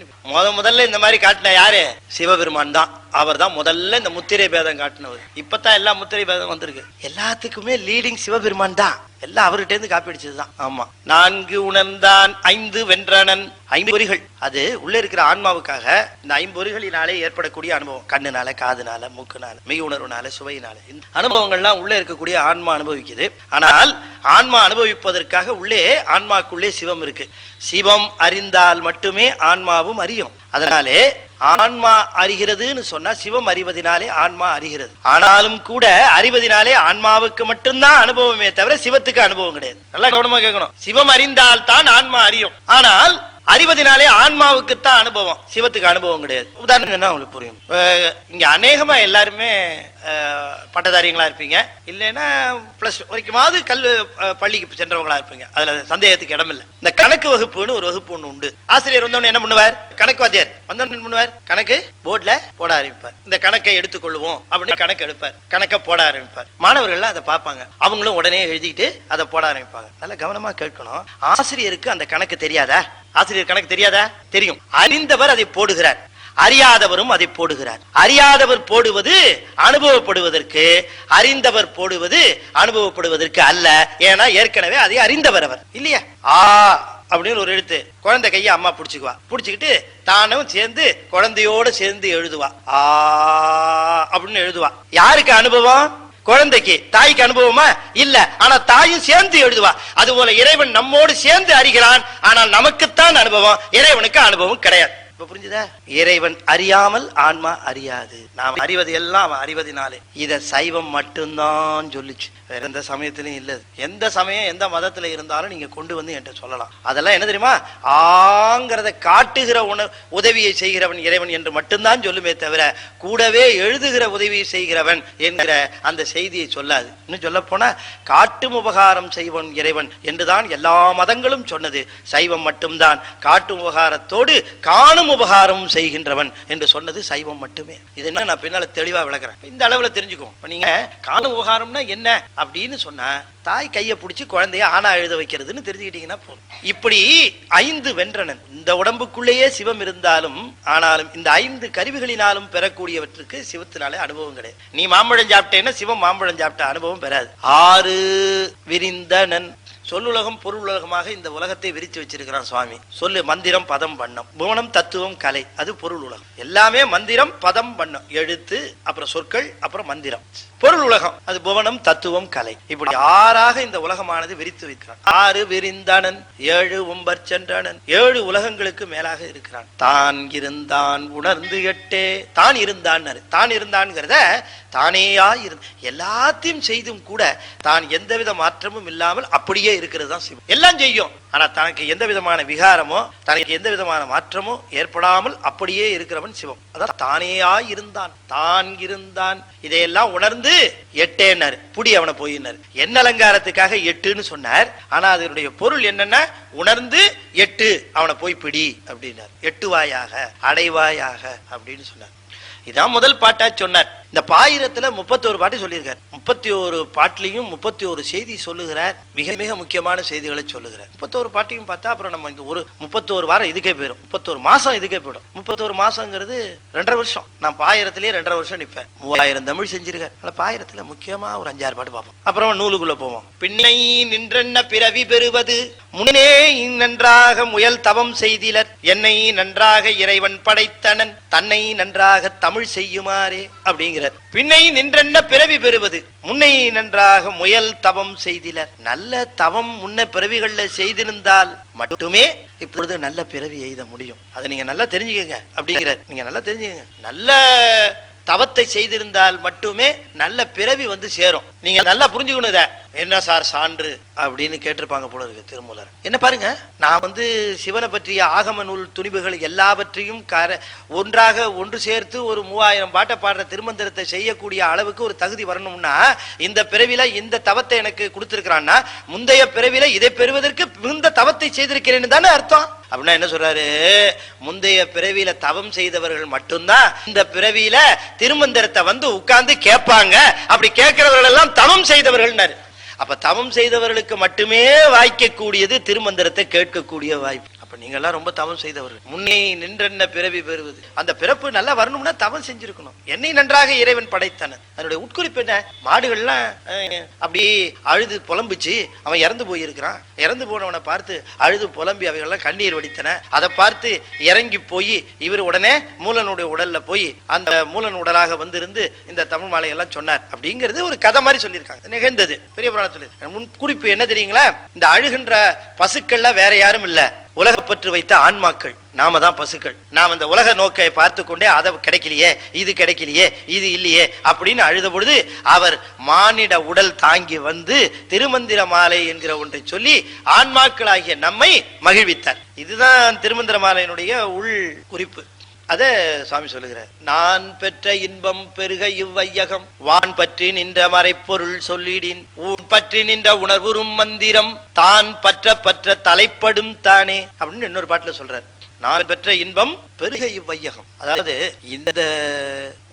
முதல்ல இந்த மாதிரி காட்டின யாரு? சிவபெருமான் தான். அவர் தான் முதல்ல இந்த முத்திரை பேதம் காட்டினவர். இப்பதான் எல்லா முத்திரை பேதம் வந்திருக்கு. எல்லாத்துக்குமே லீடிங் சிவபெருமான் தான். எல்லாம் அவர்கிட்ட இருந்து காப்பி அடிச்சதுதான். ஆமா, 4 உணர்ந்தான் 5 வென்றனன். 5 பொறிகள் அது உள்ள இருக்கிற ஆன்மாவுக்காக. இந்த 5 பொறிகளினாலே ஏற்படக்கூடிய அனுபவம், கண்ணுனால, காதுனால, மூக்குனால, மெய் உணர்வுனால, சுவையினால, இந்த அனுபவங்கள்லாம் உள்ள இருக்கக்கூடிய ஆன்மா அனுபவிக்குது. ஆனால் ஆன்மா அனுபவிப்பதற்காக உள்ளே, ஆன்மாக்குள்ளே சிவம் இருக்கு. சிவம் அறிந்தால் மட்டுமே ஆன்மாவும் அறியும். அதனாலே ஆன்மா அறிகிறதுன்னு சொன்னா சிவம் அறிவதனாலே ஆன்மா அறிகிறது. ஆனாலும் கூட அறிவதனாலே ஆன்மாவுக்கு மட்டும்தான் அனுபவமே தவிர சிவத்துக்கு அனுபவம் கிடையாது. நல்லா கவனமா கேட்கணும். சிவம் அறிந்தால் தான் ஆன்மா அறியும். ஆனால் அறிவதனாலே ஆன்மாவுக்கு தான் அனுபவம், சிவத்துக்கு அனுபவம் கிடையாது. உதாரணம் என்ன உங்களுக்கு புரியும்? இங்க அநேகமா எல்லாருமே பட்டதாரிகளா இருப்பீங்க, இல்லைன்னா பிளஸ் வரைக்குமாவது பள்ளிக்கு சென்றவங்களா இருப்பீங்க. அதுல சந்தேகத்துக்கு இடம் இல்லை. இந்த கணக்கு வகுப்புன்னு ஒரு வகுப்பு ஒண்ணு உண்டு. ஆசிரியர் வந்தவொன்னு என்ன பண்ணுவார்? கணக்கு வாத்தியார் வந்தவொன்னு என்ன பண்ணுவார்? கணக்கு போர்ட்ல போட ஆரம்பிப்பார். இந்த கணக்கை எடுத்துக்கொள்வோம் அப்படின்னு கணக்கு எடுப்பார், கணக்கை போட ஆரம்பிப்பார். மாணவர்கள் அதை பார்ப்பாங்க, அவங்களும் உடனே எழுதிட்டு அதை போட ஆரம்பிப்பாங்க. நல்லா கவனமா கேட்கணும். ஆசிரியருக்கு அந்த கணக்கு தெரியாதா? ஆசிரியர் கணக்கு தெரியாதா? தெரியும். அறிந்தவர் அதை போடுகிறார், அறியாதவரும் அதை போடுகிறார். அறியாதவர் போடுவது அனுபவப்படுவதற்கு, அறிந்தவர் போடுவது அனுபவப்படுவதற்கு அல்ல. ஏன்னா ஏற்கனவே அதை அறிந்தவர் அவர் இல்லையா? ஆ அப்படின்னு ஒரு எழுத்து, குழந்தை கையை அம்மா பிடிச்சுக்குவா, பிடிச்சுக்கிட்டு தானும் சேர்ந்து குழந்தையோட சேர்ந்து எழுதுவா. ஆ அப்படின்னு எழுதுவா. யாருக்கு அனுபவம்? குழந்தைக்கு. தாய்க்கு அனுபவமா? இல்ல. ஆனா தாயும் சேர்ந்து எழுதுவா. அதுபோல இறைவன் நம்மோடு சேர்ந்து அறிகிறான், ஆனால் நமக்குத்தான் அனுபவம், இறைவனுக்கு அனுபவம் கிடையாது. இப்ப புரிஞ்சுதா? இறைவன் அறியாமல் ஆன்மா அறியாது. நாம் அறிவது எல்லாம் அவன் அறிவதனாலே. இத சைவம் மட்டும்தான் சொல்லுச்சு, வேற எந்த சமயத்திலும் இல்ல. எந்த சமயம் எந்த மதத்துல இருந்தாலும் நீங்க கொண்டு வந்து என்கிட்ட சொல்லலாம். அதெல்லாம் என்ன தெரியுமா? ஆங்கிறத காட்டுகிற உதவியை செய்கிறவன் இறைவன் என்று மட்டும்தான் சொல்லுமே தவிர கூடவே எழுதுகிற உதவியை செய்கிறவன் என்கிற அந்த செய்தியை சொல்லாது. இன்னும் சொல்ல போனா காட்டும் உபகாரம் செய்வன் இறைவன் என்றுதான் எல்லா மதங்களும் சொன்னது. சைவம் மட்டும்தான் காட்டும் உபகாரத்தோடு காணும் உபகாரம் செய்கின்றவன் என்று சொன்னது சைவம் மட்டுமே. இது என்ன நான் பின்னால தெளிவா விளக்குறேன். இந்த அளவுல தெரிஞ்சுக்கும். நீங்க காணும் உபகாரம்னா என்ன அப்படின்னு சொன்னா, தாய் கையை பிடிச்சி குழந்தைய ஆனா எழுத வைக்கிறதுன்னு தெரிஞ்சுக்கிட்டீங்கன்னா போதும். இப்படி 5 வென்றனன். இந்த உடம்புக்குள்ளேயே சிவம் இருந்தாலும் ஆனாலும் இந்த 5 கருவிகளினாலும் பெறக்கூடியவற்றுக்கு சிவத்தினாலே அனுபவம் கிடையாது. நீ மாம்பழம் சாப்பிட்டேன்னா சிவம் மாம்பழம் சாப்பிட்ட அனுபவம் பெறாது. 6 விரிந்தனன். சொல்லுலகம் பொருள் உலகமாக இந்த உலகத்தை விரித்து வச்சிருக்கிறான் சுவாமி. சொல்லு மந்திரம், பதம், வண்ணம், புவனம், தத்துவம், கலை, அது பொருள் உலகம். எல்லாமே மந்திரம், பதம், வண்ணம், எழுத்து, அப்புறம் சொற்கள், அப்புறம் மந்திரம். பொருள் உலகம் அது புவனம், தத்துவம், கலை. இப்படி 6ஆக இந்த உலகமானது விரித்து வைக்கிறான். 6 விரிந்தானன் 7 உம்பர் சென்றனன். 7 உலகங்களுக்கு மேலாக இருக்கிறான். தான் இருந்தான் உணர்ந்து 8 தான் இருந்தான். தான் இருந்தான்ங்கிறத தானேயா இருந்து எல்லாத்தையும் செய்தும் கூட தான் எந்தவித மாற்றமும் இல்லாமல் அப்படியே இருக்கிறது தான் சிவம். எல்லாம் செய்யும், ஆனா தனக்கு எந்த விதமான விகாரமோ தனக்கு எந்த விதமான மாற்றமோ ஏற்படாமல் அப்படியே இருக்கிறவன் சிவம். அதான் தானேயா இருந்தான், தான் இருந்தான். இதையெல்லாம் உணர்ந்து 8 புடி அவனை போயினார். என்ன அலங்காரத்துக்காக 8ன்னு சொன்னார். ஆனா அதனுடைய பொருள் என்னன்னா, உணர்ந்து 8 அவனை போய் பிடி அப்படின்னார். 8 வாயாக அடைவாயாக அப்படின்னு சொன்னார். இதான் முதல் பாட்டா சொன்னார். இந்த பாயிரத்துல 31 பாட்டு சொல்லியிருக்கார். 31 பாட்டிலையும் 31 செய்தி சொல்லுகிறார். மிக மிக முக்கியமான செய்திகளை சொல்லுகிறார். 31 பாட்டையும் பார்த்தா அப்புறம் நம்ம இந்த ஒரு 31 வாரம் இதுக்கே போயிடும், 31 மாசம் இதுக்கே போயிடும். 31 மாசங்கிறது 2.5 வருஷம். நான் பாயிரத்திலேயே 2.5 வருஷம் நிற்பேன். 3000 தமிழ் செஞ்சிருக்கேன். ஆனா பாயிரத்துல முக்கியமா ஒரு 5-6 பாட்டு பார்ப்போம். அப்புறம் நூலுக்குள்ள போவோம். பின்னை நின்றென்ன பிறவி பெறுவது முன்னே நன்றாக முயல் தவம் செய்திலர், என்னை நன்றாக இறைவன் படைத்தனன், தன்னை நன்றாக தமிழ் செய்யுமாறே அப்படிங்கிற. பின்னை நின்றென்ன பிறவி பெறுவது முன்னை நன்றாக முயல் தவம் செய்திலர். நல்ல தவம் முன்ன பிறவிகள்ல செய்திருந்தால் மட்டுமே இப்பொழுது நல்ல பிறவி எய்த முடியும். அதை நீங்க நல்லா தெரிஞ்சுக்கங்க அப்படிங்கிற. நீங்க நல்லா தெரிஞ்சுக்கங்க. நல்ல தவத்தை செய்திருந்தால் மட்டுமே நல்ல பிறவி வந்து சேரும். நீங்க நல்லா புரிஞ்சுக்கணும். இத என்ன சார் சான்று அப்படின்னு கேட்டிருப்பாங்க போல இருக்கு திருமூலர். என்ன பாருங்க, நான் சிவனை பற்றிய ஆகம நூல் துணிவுகள் எல்லாவற்றையும் ஒன்றாக ஒன்று சேர்த்து ஒரு 3000 பாட்டை பாடுற திருமந்திரத்தை செய்யக்கூடிய அளவுக்கு ஒரு தகுதி வரணும்னா இந்த பிறவில இந்த தவத்தை எனக்கு கொடுத்திருக்கிறான்னா முந்தைய பிறவில இதை பெறுவதற்கு மிகுந்த தவத்தை செய்திருக்கிறேன்னு தானே அர்த்தம். அப்படின்னா என்ன சொல்றாரு, முந்தைய பிறவியில தவம் செய்தவர்கள் மட்டும்தான் இந்த பிறவியில திருமந்திரத்தை உட்கார்ந்து கேட்பாங்க. அப்படி கேட்கிறவர்கள் எல்லாம் தவம் செய்தவர்கள். அப்ப தவம் செய்தவர்களுக்கு மட்டுமே வாய்க்கக்கூடியது திருமந்திரத்தை கேட்கக்கூடிய வாய்ப்பு. அப்ப நீங்க எல்லாம் ரொம்ப தவம் செய்தவர்கள். முன்னே நின்றென்ன பிறவி பெறுவது, அந்த பிறப்பு நல்லா வரணும்னா தவம் செஞ்சிருக்கணும். என்னை நன்றாக இறைவன் படைத்தன. அதனுடைய உட்குறிப்பு என்ன, மாடுகள்லாம் அப்படி அழுது புலம்பிச்சு அவன் இறந்து போயிருக்கிறான். இறந்து போனவனை பார்த்து அழுது புலம்பி அவைகள்லாம் கண்ணீர் வடித்தன. அதை பார்த்து இறங்கி போய் இவர் உடனே மூலனுடைய உடல்ல போய் அந்த மூலன் உடலாக இருந்து இந்த தமிழ் மாலையெல்லாம் சொன்னார். அப்படிங்கிறது ஒரு கதை மாதிரி சொல்லியிருக்காங்க, நிகழ்ந்தது. பெரிய புராணம் சொல்லி முன்குறிப்பு என்ன தெரியுங்களா, இந்த அழுகின்ற பசுக்கள்லாம் வேற யாரும் இல்ல, உலகப்பற்று வைத்த ஆன்மாக்கள். நாம தான் பசுக்கள். நாம் அந்த உலக நோக்கை பார்த்து கொண்டே அதை கிடைக்கலையே, இது கிடைக்கலையே, இது இல்லையே அப்படின்னு அழுத பொழுது அவர் மானிட உடல் தாங்கி திருமந்திர மாலை என்கிற ஒன்றை சொல்லி ஆன்மாக்களாகிய நம்மை மகிழ்வித்தார். இதுதான் திருமந்திர மாலையினுடைய உள் குறிப்பு. அத சுவாமி சொல்லுகிறார். நான் பெற்ற இன்பம் பெருக இவ்வையகம், வான் பற்றி நின்ற மறைப்பொருள் சொல்லிடின், ஊன் பற்றி நின்ற உணர்வுறும் மந்திரம், தான் பற்ற பற்ற தலைப்படும் தானே அப்படின்னு இன்னொரு பாட்டுல சொல்றார். நான் பெற்ற இன்பம் பெருக இவ்வையகம், அதாவது இந்த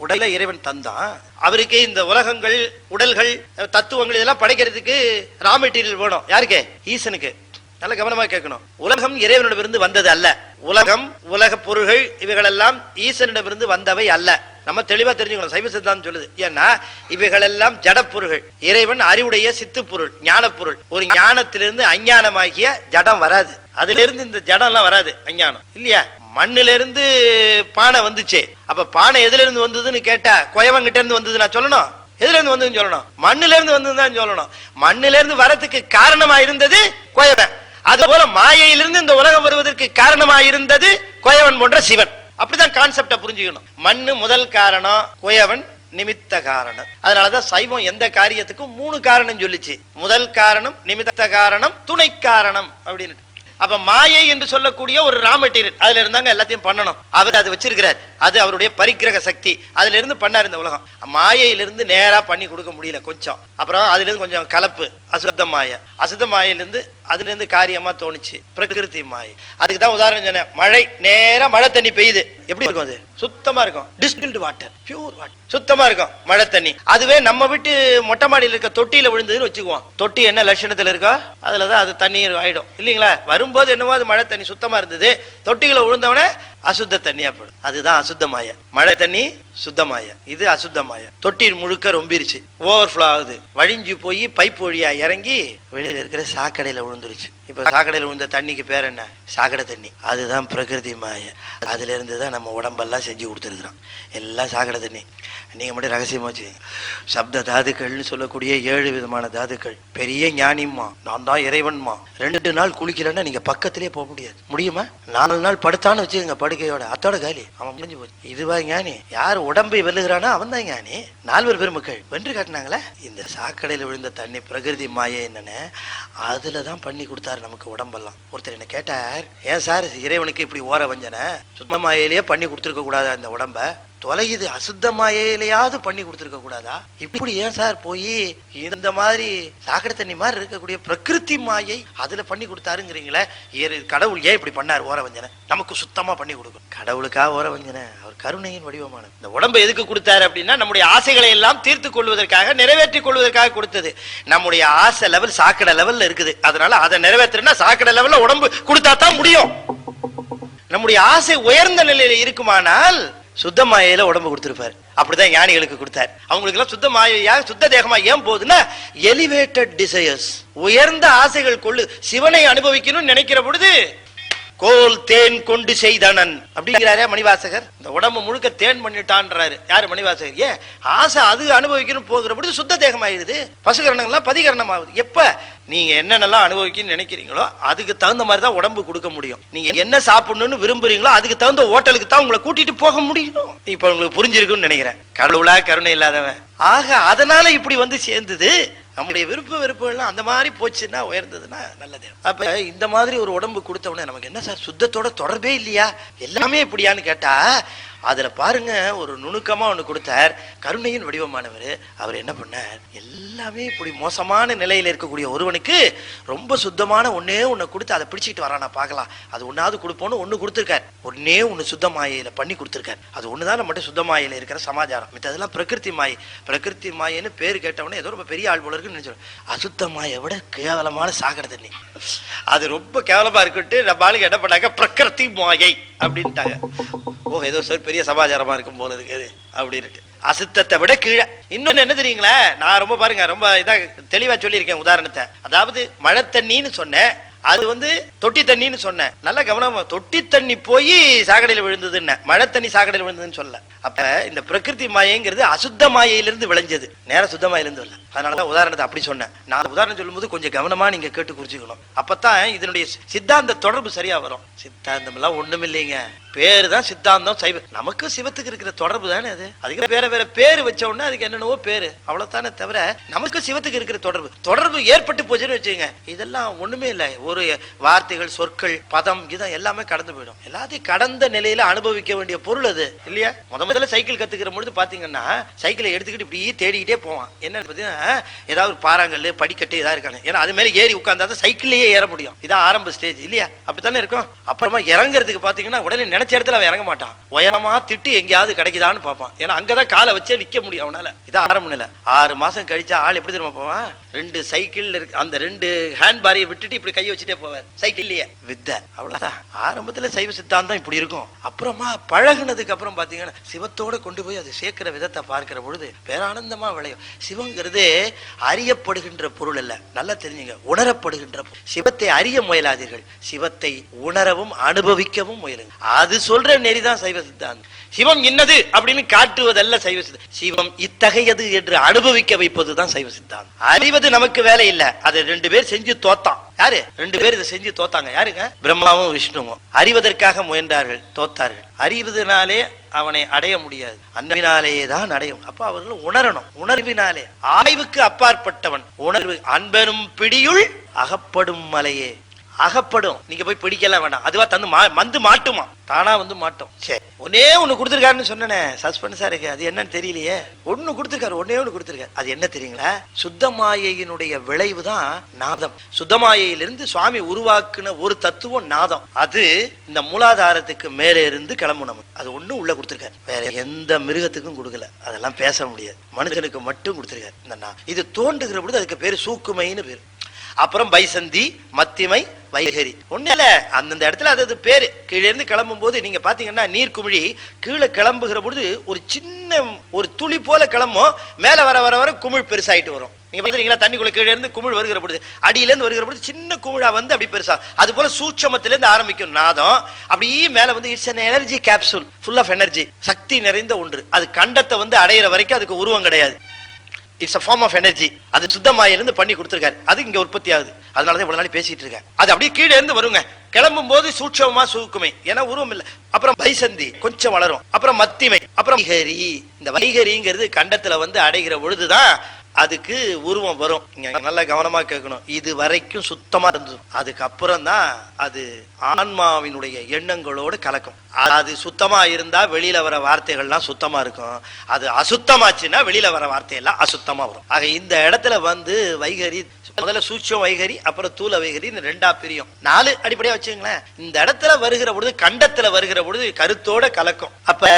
உடலை இறைவன் தந்தான். அவருக்கு இந்த உலகங்கள், உடல்கள், தத்துவங்கள் இதெல்லாம் படைக்கிறதுக்கு ரா மெட்டீரியல் வேணும். யாருக்கு? ஈசனுக்கு. நல்ல கவனமா கேட்கணும். உலகம் இறைவனிடமிருந்து வந்தது அல்ல. உலகம், உலக பொருள்கள் இவைகளெல்லாம் ஈசனிடமிருந்து வந்தவை அல்ல. நம்ம தெளிவா தெரிஞ்சுக்கணும். சைவ சித்தாந்தம் சொல்லுது. ஏன்னா இவைகள் எல்லாம் ஜடப்பொருள்கள். இறைவன் அறிவுடைய சித்து பொருள், ஞான பொருள். ஒரு ஞானத்திலிருந்து அஞ்ஞானமாகிய ஜடம் வராது. அதுல இருந்து இந்த ஜடம் எல்லாம் வராது, அஞ்ஞானம் இல்லையா. மண்ணில இருந்து பானை வந்துச்சு. அப்ப பானை எதுல இருந்து வந்ததுன்னு கேட்டா குயவங்கிட்ட இருந்து வந்தது நான் சொல்லணும். எதுல இருந்து வந்ததுன்னு சொல்லணும், மண்ணில இருந்து வந்ததுதான் சொல்லணும். மண்ணில இருந்து வரத்துக்கு காரணமா இருந்தது குயவன். அது போல மாயையிலிருந்து இந்த உலகம் வருவதற்கு காரணமாயிருந்தது குயவன் போன்ற சிவன். அப்படிதான் கான்செப்ட புரிஞ்சுக்கணும். மண்ணு முதல் காரணம், குயவன் நிமித்த காரணம். அதனாலதான் சைவம் எந்த காரியத்துக்கும் 3 காரணம் சொல்லிச்சு. முதல் காரணம், நிமித்த காரணம், துணை காரணம் அப்படின்னு. அப்ப மாயை என்று சொல்லக்கூடிய ஒரு ரா மெட்டீரியல், அதுல இருந்தாங்க எல்லாத்தையும் பண்ணணும். அவர் அது வச்சிருக்கிறார். அது அவருடைய பரிக்கிரக சக்தி. அதுல இருந்து பண்ணார் இந்த உலகம். மாயையிலிருந்து நேரா பண்ணி கொடுக்க முடியல கொஞ்சம். அப்புறம் அதுல இருந்து கொஞ்சம் கலப்பு, அசுத்த மாயை. அசுத்த மாயிலிருந்து அதுல இருந்து காரியமா தோணுச்சு பிரகிருதி மாயை. அதுக்கு தான் உதாரணம் சொன்னேன். மழை நேரா மழை தண்ணி பெய்யுது, எப்படி இருக்கும்? அது சுத்தமா இருக்கும். டிஸ்டில்டு வாட்டர், பியூர் வாட்டர், சுத்தமா இருக்கும் மழை தண்ணி. அதுவே நம்ம விட்டு மொட்டை மாடியில் இருக்க தொட்டியில விழுந்ததுன்னு வச்சுக்குவோம். தொட்டி என்ன லட்சணத்துல இருக்கோ அதுலதான் அது தண்ணீர் ஆயிடும் இல்லீங்களா. வரும்போது என்னவோ அது மழை தண்ணி சுத்தமா இருந்தது, தொட்டிகளை விழுந்தவனே அசுத்த தண்ணியா போடும். அதுதான் அசுத்த மாய. மழை தண்ணி சுத்தமாய, இது அசுத்தமாய. தொட்டில் முழுக்க ரொம்பிருச்சு, ஓவர்ஃப்ளோ ஆகுது, வழிஞ்சு போய் பைப் வழியா இறங்கி வெளியில இருக்கிற சாக்கடையில விழுந்துருச்சு. இப்ப சாக்கடையில விழுந்த தண்ணிக்கு பேர் என்ன? சாக்கடை தண்ணி. அதுதான் பிரகிருதி மாய. அதுல இருந்துதான் நம்ம உடம்பெல்லாம் செஞ்சு கொடுத்துருக்கிறோம். எல்லாம் சாக்கடை தண்ணி. நீங்க மட்டும் ரகசியமா வச்சு, சப்த தாதுக்கள்னு சொல்லக்கூடிய 7 விதமான தாதுக்கள். பெரிய ஞானிமா, நான் தான் இறைவன்மா. 2 நாள் குளிக்கலன்னா நீங்க பக்கத்திலே போக முடியாது. முடியுமா? 4 நாள் படுத்தான்னு வச்சுக்கோங்க, படுக்கையோட அத்தோட காலி, அவன் முடிஞ்சு போச்சு. இதுவா ஞானி? யார் உடம்பை வெல்லுகிறானோ அவன் தான் ஞானி. 4 பெருமக்கள் வென்று காட்டினாங்களே. இந்த சாக்கடையில விழுந்த தண்ணி பிரகிருதி மாயை என்னன்னு அதுலதான் பண்ணி கொடுத்தாரு நமக்கு உடம்பெல்லாம். ஒருத்தர் என்ன கேட்டார், ஏன் சார் இறைவனுக்கு இப்படி ஓர வஞ்சனை, சுத்த மாயிலேயே பண்ணி கொடுத்துருக்க கூடாதா இந்த உடம்ப? தொலையுது, அசுத்த மாயையிலையாவது பண்ணி கொடுத்துருக்க கூடாதா? இப்படி ஏன் சார் போய் இந்த மாதிரி சாக்கடை தண்ணி மாதிரி இருக்கக்கூடிய பிரகிருதி மாயை அதுல பண்ணி கொடுத்தாருங்கிறீங்களே. கடவுள் ஏன் இப்படி பண்ணார் ஓர வஞ்சனை? நமக்கு சுத்தமா பண்ணி கொடுக்கும். கடவுளுக்காக ஓர வஞ்சனை? அவர் கருணையின் வடிவமான இந்த உடம்பை எதுக்கு கொடுத்தாரு அப்படின்னா நம்முடைய ஆசைகளை எல்லாம் தீர்த்து கொள்வதற்காக, நிறைவேற்றிக் கொள்வதற்காக கொடுத்தது. நம்முடைய ஆசை லெவல் சாக்கடை லெவல்ல இருக்குது. அதனால அதை நிறைவேற்றுனா சாக்கடை லெவல்ல உடம்பு கொடுத்தா தான் முடியும். நம்முடைய ஆசை உயர்ந்த நிலையில இருக்குமானால் சுத்த மாயையில உடம்பு கொடுத்திருப்பாரு. அப்படிதான் ஞானிகளுக்கு கொடுத்தார். அவங்களுக்கு எல்லாம் சுத்த மாயையா, சுத்த தேகமா ஏன் போகுதுன்னா எலிவேட்டட் டிசையர்ஸ், உயர்ந்த ஆசைகள் கொள்ளு. சிவனை அனுபவிக்கணும்னு நினைக்கிற பொழுது கோல் தேன் கொண்டு செய்தனன் அப்படிங்கிறாரே மணிவாசகர். இந்த உடம்பு முழுக்க தேன் பண்ணிட்டான்றாரு யாரு? மணிவாசகர். ஏன் ஆசை அது அனுபவிக்கணும் போகிற பொழுது சுத்த தேகம் ஆயிடுது, பசுகரணங்கள்லாம் பதிகரணம் ஆகுது. எப்ப நீங்க என்னென்னலாம் அனுபவிக்கணும்னு நினைக்கிறீங்களோ அதுக்கு தகுந்த மாதிரி தான் உடம்பு கொடுக்க முடியும். நீங்க என்ன சாப்பிடணும்னு விரும்புறீங்களோ அதுக்கு தகுந்த ஹோட்டலுக்கு தான் உங்களை கூட்டிட்டு போக முடியும். இப்ப உங்களுக்கு புரிஞ்சிருக்குன்னு நினைக்கிறேன். கடவுளா கருணை இல்லாதவன். ஆக அதனால இப்படி வந்து சேர்ந்தது. நம்முடைய விருப்ப வெறுப்புகள்லாம் அந்த மாதிரி போச்சுன்னா உயர்ந்ததுன்னா நல்லது. அப்ப இந்த மாதிரி ஒரு உடம்பு கொடுத்தவொடனே நமக்கு என்ன சார் சுத்தத்தோட தொடர்பே இல்லையா, எல்லாமே இப்படியான்னு கேட்டா அதுல பாருங்க ஒரு நுணுக்கமா ஒண்ணு கொடுத்தார். கருணையின் வடிவமானவர். அவர் என்ன பண்ணார், எல்லாமே இப்படி மோசமான நிலையில இருக்கக்கூடிய ஒருவனுக்கு ரொம்ப சுத்தமான ஒன்னே ஒண்ணு கொடுத்து அதை பிடிச்சிட்டு வரானா பார்க்கலாம், அது ஒன்னாவது கொடுப்போன்னு ஒண்ணு கொடுத்திருக்காரு. ஒன்னே ஒண்ணு சுத்த மாயையில பண்ணி கொடுத்திருக்காரு. அது ஒண்ணுதான் நம்மகிட்ட சுத்த மாயையில இருக்கிற சமாச்சாரம். மித்ததெல்லாம் பிரகிருதி மாயை. பிரகிருதி மாயன்னு பேரு கேட்டவொடனே ஏதோ ரொம்ப பெரிய ஆள் போல இருக்குன்னு நினைச்சோம். அசுத்த மாயை விட கேவலமான சாக்கடை தண்ணி. அது ரொம்ப கேவலமா இருக்குட்டு நம்ம ஆளுக்கு என்ன பண்ணாங்க, பிரகிருதி மாயை அப்படின்ட்டாங்க. ஓ ஏதோ சார் பெரிய சமாச்சாரமா இருக்கும் போல இருக்குது அப்படின்னு. அசுத்தத்தை விட கீழே. இன்னொன்னு என்ன தெரியுங்களா, நான் ரொம்ப பாருங்க ரொம்ப இதா தெளிவா சொல்லியிருக்கேன் உதாரணத்தை. அதாவது மழை தண்ணின்னு சொன்னேன், அது வந்து தொட்டி தண்ணின்னு சொன்னேன். நல்ல கவனம், தொட்டி தண்ணி போய் சாக்கடையில விழுந்ததுன்னு, மழை தண்ணி சாக்கடையில விழுந்ததுன்னு சொல்ல. அப்ப இந்த பிரகிருதி மாயைங்கிறது அசுத்த மாயையிலிருந்து விளைஞ்சது, நேர சுத்த மாயிலிருந்து வரல. அதனாலதான் உதாரணத்தை அப்படி சொன்னேன். நான் உதாரணம் சொல்லும் போது கொஞ்சம் கவனமா நீங்க கேட்டு குறிச்சுக்கணும். அப்பதான் இதனுடைய சித்தாந்த தொடர்பு சரியா வரும். சித்தாந்தம் எல்லாம் ஒண்ணும் இல்லைங்க, பேரு தான் சித்தாந்தம். சைவ நமக்கு சிவத்துக்கு இருக்கிற தொடர்பு தானே அது. அதுக்கு வேற வேற பேரு வச்ச உடனே அதுக்கு என்னென்னவோ பேரு, அவ்வளவுதானே தவிர நமக்கு சிவத்துக்கு இருக்கிற தொடர்பு ஏற்பட்டு போச்சுன்னு வச்சுங்க, இதெல்லாம் ஒண்ணுமே இல்லை. ஒரு வார்த்தைகள், சொற்கள், பதம், இதான் எல்லாமே கடந்து போயிடும். எல்லாத்தையும் கடந்த நிலையில அனுபவிக்க வேண்டிய பொருள் அது இல்லையா. முதல்ல சைக்கிள் கத்துக்கிற பொழுது பாத்தீங்கன்னா சைக்கிளை எடுத்துக்கிட்டு இப்படி தேடிக்கிட்டே போவான். என்னன்னு பாத்தீங்கன்னா ஏதாவது ஒரு பாறாங்கல்லு படிக்கட்டு ஏதாவது இருக்காங்க, ஏன்னா அது மேல ஏறி உட்கார்ந்தா சைக்கிள்லயே ஏற முடியும். இதான் ஆரம்ப ஸ்டேஜ் இல்லையா, அப்படித்தானே இருக்கும். அப்புறமா இறங்குறதுக்கு பாத்தீங்கன்னா உடனே நினைச்ச இடத்துல அவன் இறங்க மாட்டான், உயரமா திட்டு எங்கேயாவது கிடைக்குதான்னு பார்ப்பான். ஏன்னா அங்கதான் காலை வச்சே நிக்க முடியும் அவனால. இதான் ஆரம்ப நிலை. 6 மாசம் கழிச்சா ஆள் எப்படி தெரியுமா போவான், 2 சைக்கிள் இருக்கு, அந்த 2 ஹேண்ட் பாரியை விட்டுட்டு இப்படி கையை வச்சுட்டே போவார் சைக்கிள்லயே. வித்தை அவ்வளவுதான். ஆரம்பத்துல சைவ சித்தாந்தம் இப்படி இருக்கும். அப்புறமா பழகுனதுக்கு அப்புறம் பாத்தீங்கன்னா சிவத்தோட கொண்டு போய் அது சேர்க்கிற விதத்தை பார்க்கிற பொழுது பேரானந்தமா விளையும். சிவங்கிறது அறியப்படுகின்ற பொருள் அல்ல, நல்லா தெரிஞ்சுங்க, உணரப்படுகின்ற பொருள். சிவத்தை அறிய முயலாதீர்கள், சிவத்தை உணரவும் அனுபவிக்கவும் முயலுங்க. அது சொல்ற நெறிதான் சைவ சித்தாந்தம். சிவம் இன்னது அப்படின்னு காட்டுவதல்ல சைவ சித்தாந்தம். சிவம் இத்தகையது என்று அனுபவிக்க வைப்பதுதான் சைவ சித்தாந்தம். அறிவது நமக்கு வேலை இல்ல, அதை 2 பேர் செஞ்சு தோத்தான். யாரு 2 பேர் இதை செஞ்சு தோத்தாங்க? யாருங்க? பிரம்மாவும் விஷ்ணுவும். அறிவதற்காக முயன்றார்கள், தோத்தார்கள். அறிவதனாலே அவனை அடைய முடியாது, அன்பினாலேயே தான் அடையும். அப்ப அவர்கள் உணரணும். உணர்வினாலே ஆய்வுக்கு அப்பாற்பட்டவன் உணர்வு. அன்பெனும் பிடியுள் அகப்படும் மலையே. அகப்படும், நீங்க போய் பிடிக்கலாம் வேண்டாம், அதுவா தந்து வந்து மாட்டுமா, தானா வந்து மாட்டோம். சரி, ஒன்னே ஒண்ணு கொடுத்திருக்காருன்னு சொன்னேன், சஸ்பென்ஸா இருக்கு. அது என்னன்னு தெரியலையே. ஒண்ணு கொடுத்திருக்காரு, ஒன்னே ஒண்ணு கொடுத்திருக்காரு. அது என்ன தெரியுங்களா? சுத்தமாயையினுடைய விளைவு தான் நாதம். சுத்தமாயையிலிருந்து சுவாமி உருவாக்குன ஒரு தத்துவம் நாதம். அது இந்த மூலாதாரத்துக்கு மேலே இருந்து கிளம்பணும். அது ஒண்ணு உள்ள கொடுத்திருக்காரு, வேற எந்த மிருகத்துக்கும் கொடுக்கல. அதெல்லாம் பேச முடியாது, மனுஷனுக்கு மட்டும் கொடுத்திருக்காரு. இந்த இது தோன்றுகிற பொழுது அதுக்கு பேரு சூக்குமைன்னு பேரு. அப்புறம் பைசந்தி, மத்திமை, வைகரி. ஒண்ணு இல்ல, அந்தந்த இடத்துல அது பேரு. கீழே இருந்து கிளம்பும் போது நீங்க பாத்தீங்கன்னா நீர்க்குமிழி கீழே கிளம்புகிற பொழுது ஒரு சின்ன ஒரு துளி போல கிளம்பும், மேல வர வர வர குமிழ் பெருசாயிட்டு வரும். நீங்க பாத்தீங்களா, தண்ணிக்குள்ள கீழே இருந்து குமிழ் வருகிற பொழுது அடியில இருந்து வருகிற பொழுது சின்ன குமிழா வந்து அப்படி பெருசா. அது போல சூட்சமத்தில இருந்து ஆரம்பிக்கும் நாதம், அப்படியே மேல வந்து it's an energy capsule, full of energy, சக்தி நிறைந்த ஒன்று. அது கண்டத்தை வந்து அடையிற வரைக்கும் அதுக்கு உருவம் கிடையாது. It's a form of energy. அது சுத்தமாயிலிருந்து பண்ணி கொடுத்திருக்காரு, அது இங்க உற்பத்தி ஆகுது. அதனாலதான் இவ்வளவு நாள் பேசிட்டு இருக்கேன். அது அப்படியே கீழே இருந்து வருங்க, கிளம்பும் போது சூட்சமா சூக்குமை, ஏன்னா உருவம் இல்ல. அப்புறம் பைசந்தி கொஞ்சம் வளரும், அப்புறம் மத்திமை, அப்புறம் வைகரி. இந்த வைகரிங்கிறது கண்டத்துல வந்து அடைகிற பொழுதுதான் அதுக்கு உருவம் வரும். நல்ல கவனமா கேட்கணும். இது வரைக்கும் சுத்தமா இருந்தது, அதுக்கப்புறம் தான் அது ஆன்மாவினுடைய எண்ணங்களோடு கலக்கும். அது சுத்தமா இருந்தா வெளியில வர வார்த்தைகள்லாம் சுத்தமா இருக்கும், அது அசுத்தமாச்சுன்னா வெளியில வர வார்த்தையெல்லாம் அசுத்தமா வரும். ஆக இந்த இடத்துல வந்து வைகரி முதல்ல சூட்சம் வைகரி, அப்புறம் தூல வைகரி, இந்த 2ஆ பிரியும். 4 அடிப்படையா வச்சுங்களேன். இந்த இடத்துல வருகிற பொழுது, கண்டத்துல வருகிற பொழுது கருத்தோட கலக்கும். அப்ப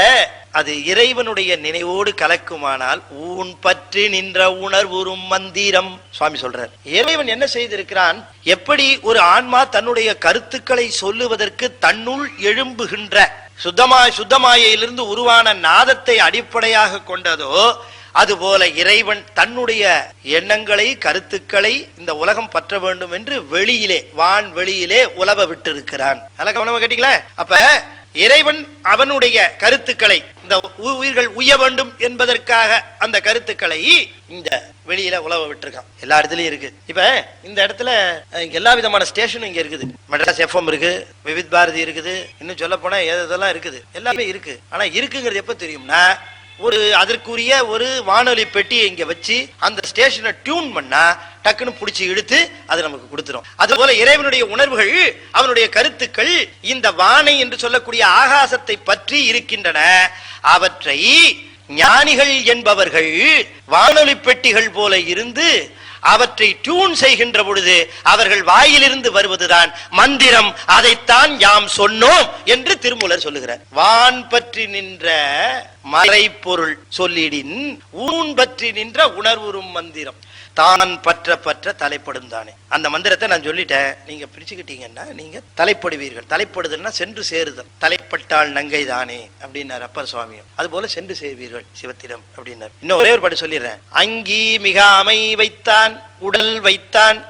அது இறைவனுடைய நினைவோடு கலக்குமானால் ஊன் பற்றி நின்ற உணர்வுறும் மந்திரம் சுவாமி சொல்றார். இறைவன் என்ன செய்திருக்கிறான், எப்படி ஒரு ஆன்மா தன்னுடைய கருத்துக்களை சொல்லுவதற்கு தன்னுள் எழும்புகின்ற சுத்தமாயிலிருந்து உருவான நாதத்தை அடிப்படையாக கொண்டதோ, அதுபோல இறைவன் தன்னுடைய எண்ணங்களை கருத்துக்களை இந்த உலகம் பற்ற வேண்டும் என்று வெளியிலே வான்வெளியிலே உலவ விட்டு இருக்கிறான். நல்லா கவனமா கேட்டீங்களா? அப்ப இறைவன் அவனுடைய கருத்துக்களை இந்த உயிர்கள் உய்ய வேண்டும் என்பதற்காக அந்த கருத்துக்களை இந்த வெளியில உலவ விட்டுருக்கான். எல்லா இடத்துலயும் இருக்கு. இப்ப இந்த இடத்துல எல்லா விதமான ஸ்டேஷனும் இங்க இருக்குது. மெட்ராஸ் எஃப்எம் இருக்கு, விவித் பாரதி இருக்குது, இன்னும் சொல்ல போனா எதெல்லாம் இருக்குது, எல்லாமே இருக்கு. ஆனா இருக்குங்கிறது எப்ப தெரியும்னா, ஒரு அதற்குரிய ஒரு வானொலி பெட்டியை இங்க வச்சு அந்த ஸ்டேஷனை டியூன் பண்ணா டக்குன்னு புடிச்சு இழுத்து அது நமக்கு கொடுத்துரும். அதுபோல இறைவனுடைய உணர்வுகள், அவனுடைய கருத்துக்கள் இந்த வானை என்று சொல்லக்கூடிய ஆகாசத்தை பற்றி இருக்கின்றன. அவற்றை ஞானிகள் என்பவர்கள் வானொலி பெட்டிகள் போல இருந்து அவற்றை டியூன் செய்கின்ற பொழுது அவர்கள் வாயிலிருந்து வருவதுதான் மந்திரம். அதைத்தான் யாம் சொன்னோம் என்று திருமூலர் சொல்லுகிறார். வான் பற்றி நின்ற மறைப்பொருள் சொல்லிடின் ஊன் பற்றி நின்ற உணர்வுறும் மந்திரம் தான் பற்ற பற்ற தலைப்படும் தானே. அந்த மந்திரத்தை நான் சொல்லிட்டேன், நீங்க பிரிச்சுக்கிட்டீங்கன்னா நீங்க தலைப்படுவீர்கள். தலைப்படுதல்னா சென்று சேருதல். தலைப்பட்டால் நங்கை தானே அப்படின்னார் அப்பர் சுவாமியும். அது போல சென்று சேர்வீர்கள் சிவத்திடம் அப்படின்னார். இன்னும் ஒரே ஒரு பாட்டு சொல்லிடுறேன். அங்கி மிகாமை வைத்தான் உடல் வைத்தான்.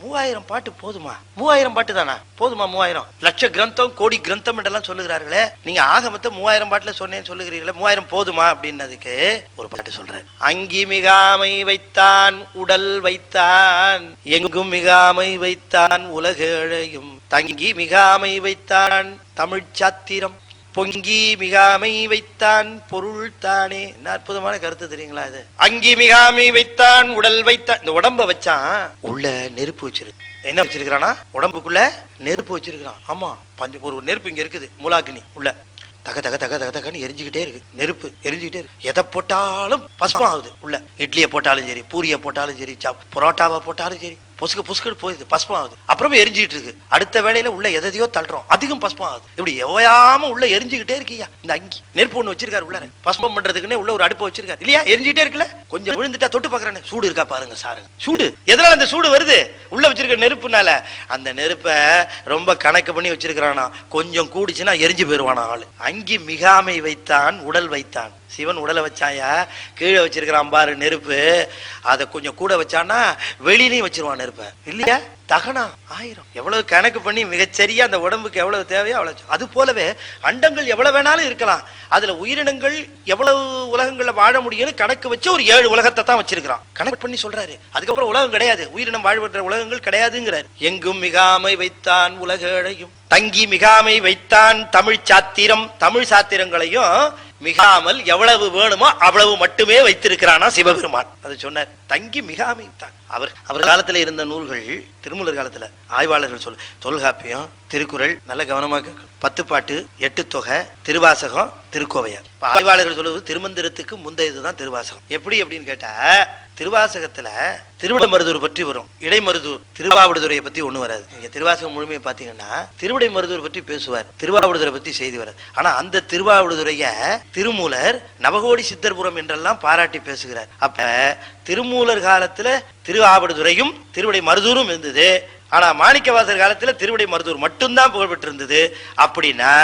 3000 பாட்டு போதுமா? 3000 பாட்டு தானா போதுமா? 3000 லட்ச கிரந்தம் கோடி கிரந்தம் என்றெல்லாம் சொல்லுகிறார்களே, நீங்க ஆகமத்தை 3000 பாட்டுல சொன்னேன்னு சொல்லுகிறீர்களே, 3000 போதுமா அப்படின்னதுக்கு ஒரு பாட்டு சொல்றேன். அங்கி மிகாமை வைத்தான் உடல் வைத்தான், எங்கும் மிகாமை வைத்தான் உலகேழையும், தங்கி மிகாமை வைத்தான் தமிழ் சாத்திரம், பொங்கி மிகாமை வைத்தான் பொருள் தானே. என்ன அற்புதமான கருத்து தெரியுங்களா இது? அங்கி மிகாமை வைத்தான் உடல் வைத்தான். இந்த உடம்ப வச்சான், உள்ள நெருப்பு வச்சிருக்கு. என்ன வச்சிருக்கானா? உடம்புக்குள்ள நெருப்பு வச்சிருக்கான். ஆமா, ஒரு நெருப்பு இங்க இருக்குது, மூலாக்கினி உள்ள தக தக தக தக தகன்னு எரிஞ்சுக்கிட்டே இருக்கு. நெருப்பு எரிஞ்சுக்கிட்டே இருக்கு. எதை போட்டாலும் பஸ்பம் ஆகுது. உள்ள இட்லியை போட்டாலும் சரி, பூரியை போட்டாலும் சரி, பரோட்டாவை போட்டாலும் சரி, பொசுக்கு பொசுக்கு போயிடுது, பஸ்பம் ஆகுது. அப்புறமே எரிஞ்சுக்கிட்டு இருக்கு. அடுத்த வேளையில உள்ள எதையோ தள்ளுறோம், அதிகம் பஸ்பம் ஆகுது. இப்படி எவையாம உள்ள எரிஞ்சுக்கிட்டே இருக்கியா. இந்த அங்கி நெருப்பு ஒண்ணு வச்சிருக்காரு உள்ள, பஸ்பம் பண்றதுக்குன்னே உள்ள ஒரு அடுப்பு வச்சிருக்காரு இல்லையா? எரிஞ்சுக்கிட்டே இருக்குல்ல. கொஞ்சம் விழுந்துட்டா தொட்டு பாக்குறேன், சூடு இருக்கா பாருங்க சாருங்க. சூடு எதனால அந்த சூடு வருது? உள்ள வச்சிருக்க நெருப்புனால. அந்த நெருப்பை ரொம்ப கணக்கு பண்ணி வச்சிருக்கிறானா, கொஞ்சம் கூடிச்சுன்னா எரிஞ்சு போயிருவானா ஆளு. அங்கி மிகாமை வைத்தான் உடல் வைத்தான். சிவன் உடலை வச்சாயா, கீழே வச்சிருக்கிறான் பாரு நெருப்பு, அதை கொஞ்சம் கூட வச்சானா வெளியிலையும் வச்சிருவான் நெருப்ப இல்லையா? தகனா 1000. எவ்வளவு கணக்கு பண்ணி மிகச்சரியா அந்த உடம்புக்கு எவ்வளவு தேவையோ அவ்வளவு. அது போலவே அண்டங்கள் எவ்வளவு வேணாலும் இருக்கலாம், அதுல உயிரினங்கள் எவ்வளவு உலகங்கள்ல வாழ முடியும்னு கணக்கு வச்சு ஒரு 7 உலகத்தை தான் வச்சிருக்கிறான். கணக்கு பண்ணி சொல்றாரு. அதுக்கப்புறம் உலகம் கிடையாது, உயிரினம் வாழ்வற்ற உலகங்கள் கிடையாதுங்கிறார். எங்கும் மிகாமை வைத்தான் உலகேழையும், தங்கி மிகாமை வைத்தான் தமிழ் சாத்திரம். தமிழ் சாத்திரங்களையும் மிகாமல் எவ்வளவு வேணுமோ அவ்வளவு மட்டுமே வைத்திருக்கிறானா சிவபெருமான். அது சொன்னார். தங்கி மிகாமை தான். அவர் காலத்துல இருந்த நூல்கள், திருமூலர் காலத்துல ஆய்வாளர்கள் தொல்காப்பியம், திருக்குறள், நல்ல கவனமாக 10 பாட்டு, 8 தொகை, திருவாசகம், திருக்கோவையார். ஆய்வாளர்கள் சொல்லுவது திருமந்திரத்துக்கு முந்தையதுதான் திருவாசகம். எப்படி அப்படின்னு கேட்டா, திருவாசகத்துல திருவிடைமருதூர் பற்றி வரும், இடைமருதூர் திருவாவடுதுறையை பத்தி ஒண்ணு வராது. நீங்க திருவாசகம் முழுமையை பாத்தீங்கன்னா திருவிடைமருதூர் பற்றி பேசுவார், திருவாவடுதுறை பத்தி செய்தி வராது. ஆனா அந்த திருவாவடுதுறைய திருமூலர் நவகோடி சித்தர்புரம் என்றெல்லாம் பாராட்டி பேசுகிறார். அப்ப திருமூலர் காலத்துல திருவாவடுதுறையும் திருவிடை மருதூரும் இருந்தது. ஆனா மாணிக்கவாசகர் காலத்துல திருவிடை மருதூர் மட்டும்தான் புகழ்பெற்று இருந்தது. அப்படின்னா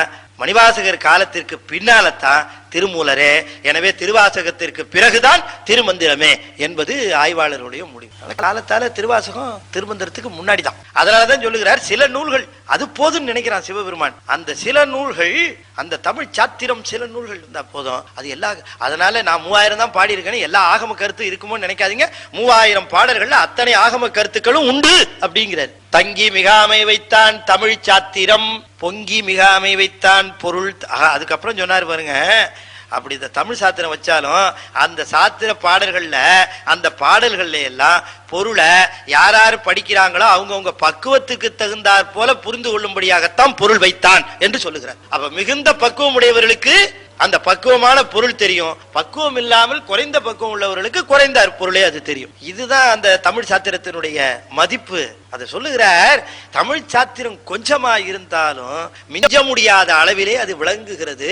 மணிவாசகர் காலத்திற்கு பின்னால்தான் திருமூலரே. எனவே திருவாசகத்திற்கு பிறகுதான் திருமந்திரமே என்பது ஆய்வாளர்களுடைய முடிவு. காலத்தால திருவாசகம் திருமந்திரத்துக்கு முன்னாடி தான். அதனாலதான் சொல்லுகிறார், சில நூல்கள் அது போதும்னு நினைக்கிறான் சிவபெருமான். அந்த சில நூல்கள், அந்த தமிழ் சாத்திரம் சில நூல்கள் இருந்தா போதும். அது எல்லா, அதனால நான் 3000 தான் பாடி இருக்கேன்னு எல்லா ஆகம கருத்து இருக்குமோ நினைக்காதீங்க. 3000 பாடல்கள்ல அத்தனை ஆகம கருத்துக்களும் உண்டு அப்படிங்கிறார். தங்கி மிகாமை வைத்தான் தமிழ் சாத்திரம், பொங்கி மிகாமை வைத்தான் பொருள். அதுக்கப்புறம் சொன்னாரு பாருங்க, அப்படி இந்த தமிழ் சாத்திரம் வச்சாலும் அந்த சாத்திர பாடல்கள்ல, அந்த பாடல்கள்ல எல்லாம் பொருளை யார் படிக்கிறாங்களோ அவங்கவுங்க பக்குவத்துக்கு தகுந்தாற் போல புரிந்து கொள்ளும்படியாகத்தான் பொருள் வைத்தான் என்று சொல்லுகிறார். அப்ப மிகுந்த பக்குவம் உடையவர்களுக்கு அந்த பக்குவமான பொருள் தெரியும், பக்குவம் இல்லாமல் குறைந்த பக்குவம் உள்ளவர்களுக்கு குறைந்த பொருளே அது தெரியும். இதுதான் அந்த தமிழ் சாத்திரத்தினுடைய மதிப்பு. அதை சொல்லுகிறார். தமிழ் சாத்திரம் கொஞ்சமா இருந்தாலும் மிஞ்ச முடியாத அளவிலே அது விளங்குகிறது.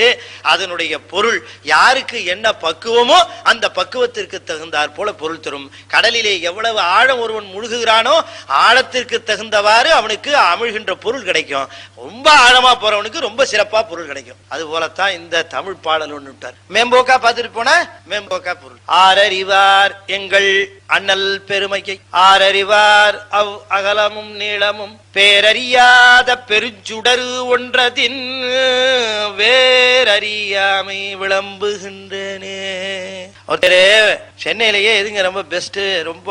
அதனுடைய பொருள் யாருக்கு என்ன பக்குவமோ அந்த பக்குவத்திற்கு தகுந்தாற் போல பொருள் தரும். கடலிலே எவ்வளவு ஆழம் ஒருவன் முழுகுகிறானோ ஆழத்திற்கு தகுந்தவாறு அவனுக்கு அமிழ்கின்ற பொருள் கிடைக்கும். ரொம்ப ஆழமா போறவனுக்கு ரொம்ப சிறப்பா பொருள் கிடைக்கும். அது போலத்தான் இந்த தமிழ் பாடல் ஒன்று விட்டார். மேம்போக்கா பார்த்துட்டு போன மேம்போக்கா பொருள். ஆரறிவார் எங்கள் அண்ணல் பெருமையை, ஆரறிவார் அவ் அகலமும் நீளமும், பேரறியாத பெருஞ்சுடரு ஒன்றதின் வேறறியாமை விளம்புகின்றனே. ஒருத்தரே சென்னையிலேயே எதுங்க ரொம்ப பெஸ்ட், ரொம்ப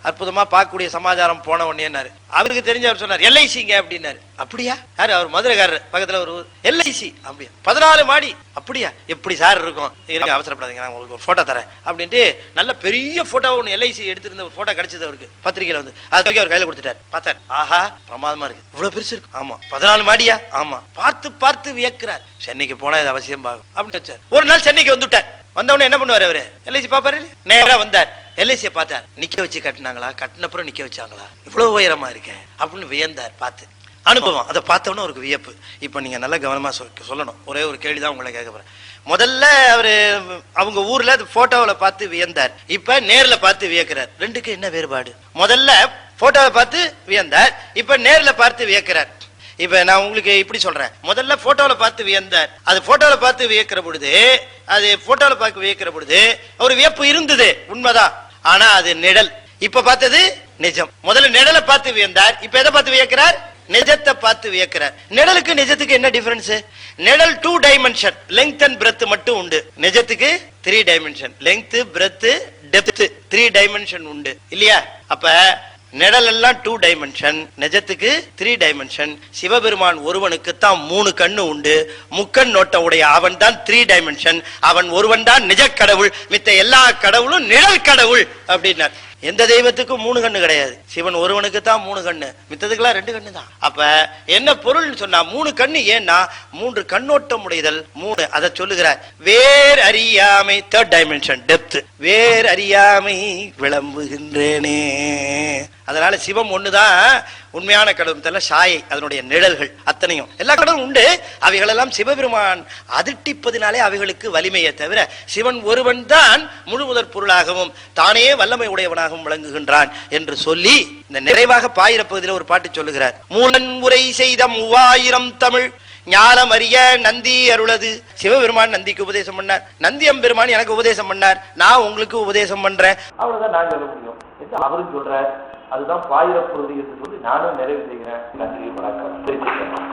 அற்புதமா பார்க்கக்கூடிய சமாச்சாரம் போன உடனே அவருக்கு தெரிஞ்சவர் சொன்னார் எல்ஐசிங்க அப்படின்னாரு. அப்படியா? யாரு? அவர் மதுரைக்காரர், பக்கத்துல ஒரு எல்ஐசி. அப்படியா? 14 மாடி. அப்படியா? எப்படி சார் இருக்கும்? அவசரப்படாதீங்க, நான் உங்களுக்கு ஒரு போட்டோ தரேன் அப்படின்ட்டு நல்ல பெரிய போட்டோ ஒன்று எல்ஐசி எடுத்திருந்த ஒரு போட்டோ கிடைச்சது அவருக்கு பத்திரிகையில வந்து. அது அவர் கையில கொடுத்துட்டார். பார்த்தார், ஆஹா பிரமாதமா இருக்கு, இவ்வளவு பெருசு இருக்கு. ஆமா 14 மாடியா? ஆமா. பார்த்து பார்த்து வியக்கிறார். சென்னைக்கு போனா இது அவசியம் பாகும் அப்படின்னு வச்சார். ஒரு நாள் சென்னைக்கு வந்துட்டார். வந்தவொடனே என்ன பண்ணுவாரு அவரு? எல்ஐசி பாப்பாரு. நேரா வந்தார், எல்ஐசியை பார்த்தார். நிக்க வச்சு கட்டினாங்களா? கட்டினப்புறம் நிக்க வச்சாங்களா? இவ்வளவு உயரமா இருக்கேன் அப்படின்னு வியந்தார். பார்த்து அனுபவம். அதை பார்த்தோன்னு அவருக்கு வியப்பு. இப்ப நீங்க நல்லா கவனமா சொல்லணும். ஒரே ஒரு கேள்விதான் உங்களை கேட்க போறேன். முதல்ல அவரு அவங்க ஊர்ல போட்டோவில் பார்த்து வியந்தார். இப்ப நேர்ல பார்த்து வியக்கிறார். ரெண்டுக்கு என்ன வேறுபாடு? முதல்ல போட்டோவை பார்த்து வியந்தார், இப்ப நேர்ல பார்த்து வியக்கிறார். இப்ப நான் உங்களுக்கு இப்படி சொல்றேன். முதல்ல போட்டோல பார்த்து வியந்தார். அது போட்டோல பார்த்து வியக்கிற பொழுது, அது போட்டோல பார்த்து வியக்கிற பொழுது ஒரு வியப்பு இருந்தது, உண்மைதான். ஆனா அது நிழல். இப்ப பார்த்தது நிஜம். முதல்ல நிழலை பார்த்து வியந்தார், இப்ப எதை பார்த்து வியக்கிறார்? நிஜத்தை பார்த்து வியக்கிறார். நிழலுக்கு நிஜத்துக்கு என்ன டிஃபரன்ஸ்? நிழல் 2 டைமென்ஷன், லெங்த் அண்ட் பிரெத் மட்டும் உண்டு. நிஜத்துக்கு 3 dimension, length, breadth, depth 3 dimension உண்டு இல்லையா? அப்ப நிழல் எல்லாம் 2 டைமென்ஷன், நிஜத்துக்கு 3 டைமென்ஷன். சிவபெருமான் ஒருவனுக்கு தான் 3 கண்ணு உண்டு. முக்கண் நோட்ட உடைய அவன் தான் 3 டைமென்ஷன். அவன் ஒருவன் தான் நிஜ கடவுள், மித்த எல்லா கடவுளும் நிழல் கடவுள் அப்படின்னார். எந்த தெய்வத்துக்கும் 3 கண்ணு கிடையாது. சிவன் ஒருவனுக்கு தான் 3 கண்ணு, மித்ததுக்கெல்லாம் 2 கண்ணு தான். அப்ப என்ன பொருள் சொன்னா 3 கண்ணு? ஏன்னா 3 கண்ணோட்டம் உடையதல் 3. அதை சொல்லுகிறார். வேர் அறியாமை 3rd டைமென்ஷன், டெப்த். வேர் அறியாமை விளம்புகின்றேனே. அதனால சிவம் ஒண்ணுதான் உண்மையான கடவுள், சாயை அதனுடைய நிழல்கள் அத்தனையும் எல்லா கடவுளும் உண்டு. அவைகளெல்லாம் சிவபெருமான் அதிர்ட்டிப்பதினாலே அவைகளுக்கு வலிமையை தவிர சிவன் ஒருவன் தான் முழு முதற் பொருளாகவும் தானே வல்லமை உடையவனாகவும் விளங்குகின்றான் என்று சொல்லி இந்த நிறைவாக பாயிர பகுதியில் ஒரு பாட்டு சொல்லுகிறார். மூலன் உரை செய்த 3000 தமிழ் ஞானம் அறிய நந்தி அருளது. சிவபெருமான் நந்திக்கு உபதேசம் பண்ணார், நந்தி எம்பெருமான் எனக்கு உபதேசம் பண்ணார், நான் உங்களுக்கு உபதேசம் பண்றேன். அவ்வளவுதான் நான் சொல்ல முடியும் என்று அவரும் சொல்றார். அதுதான் பாயிர பொருள் என்று சொல்லி நானும் நிறைவு செய்கிறேன். நன்றி, வணக்கம்.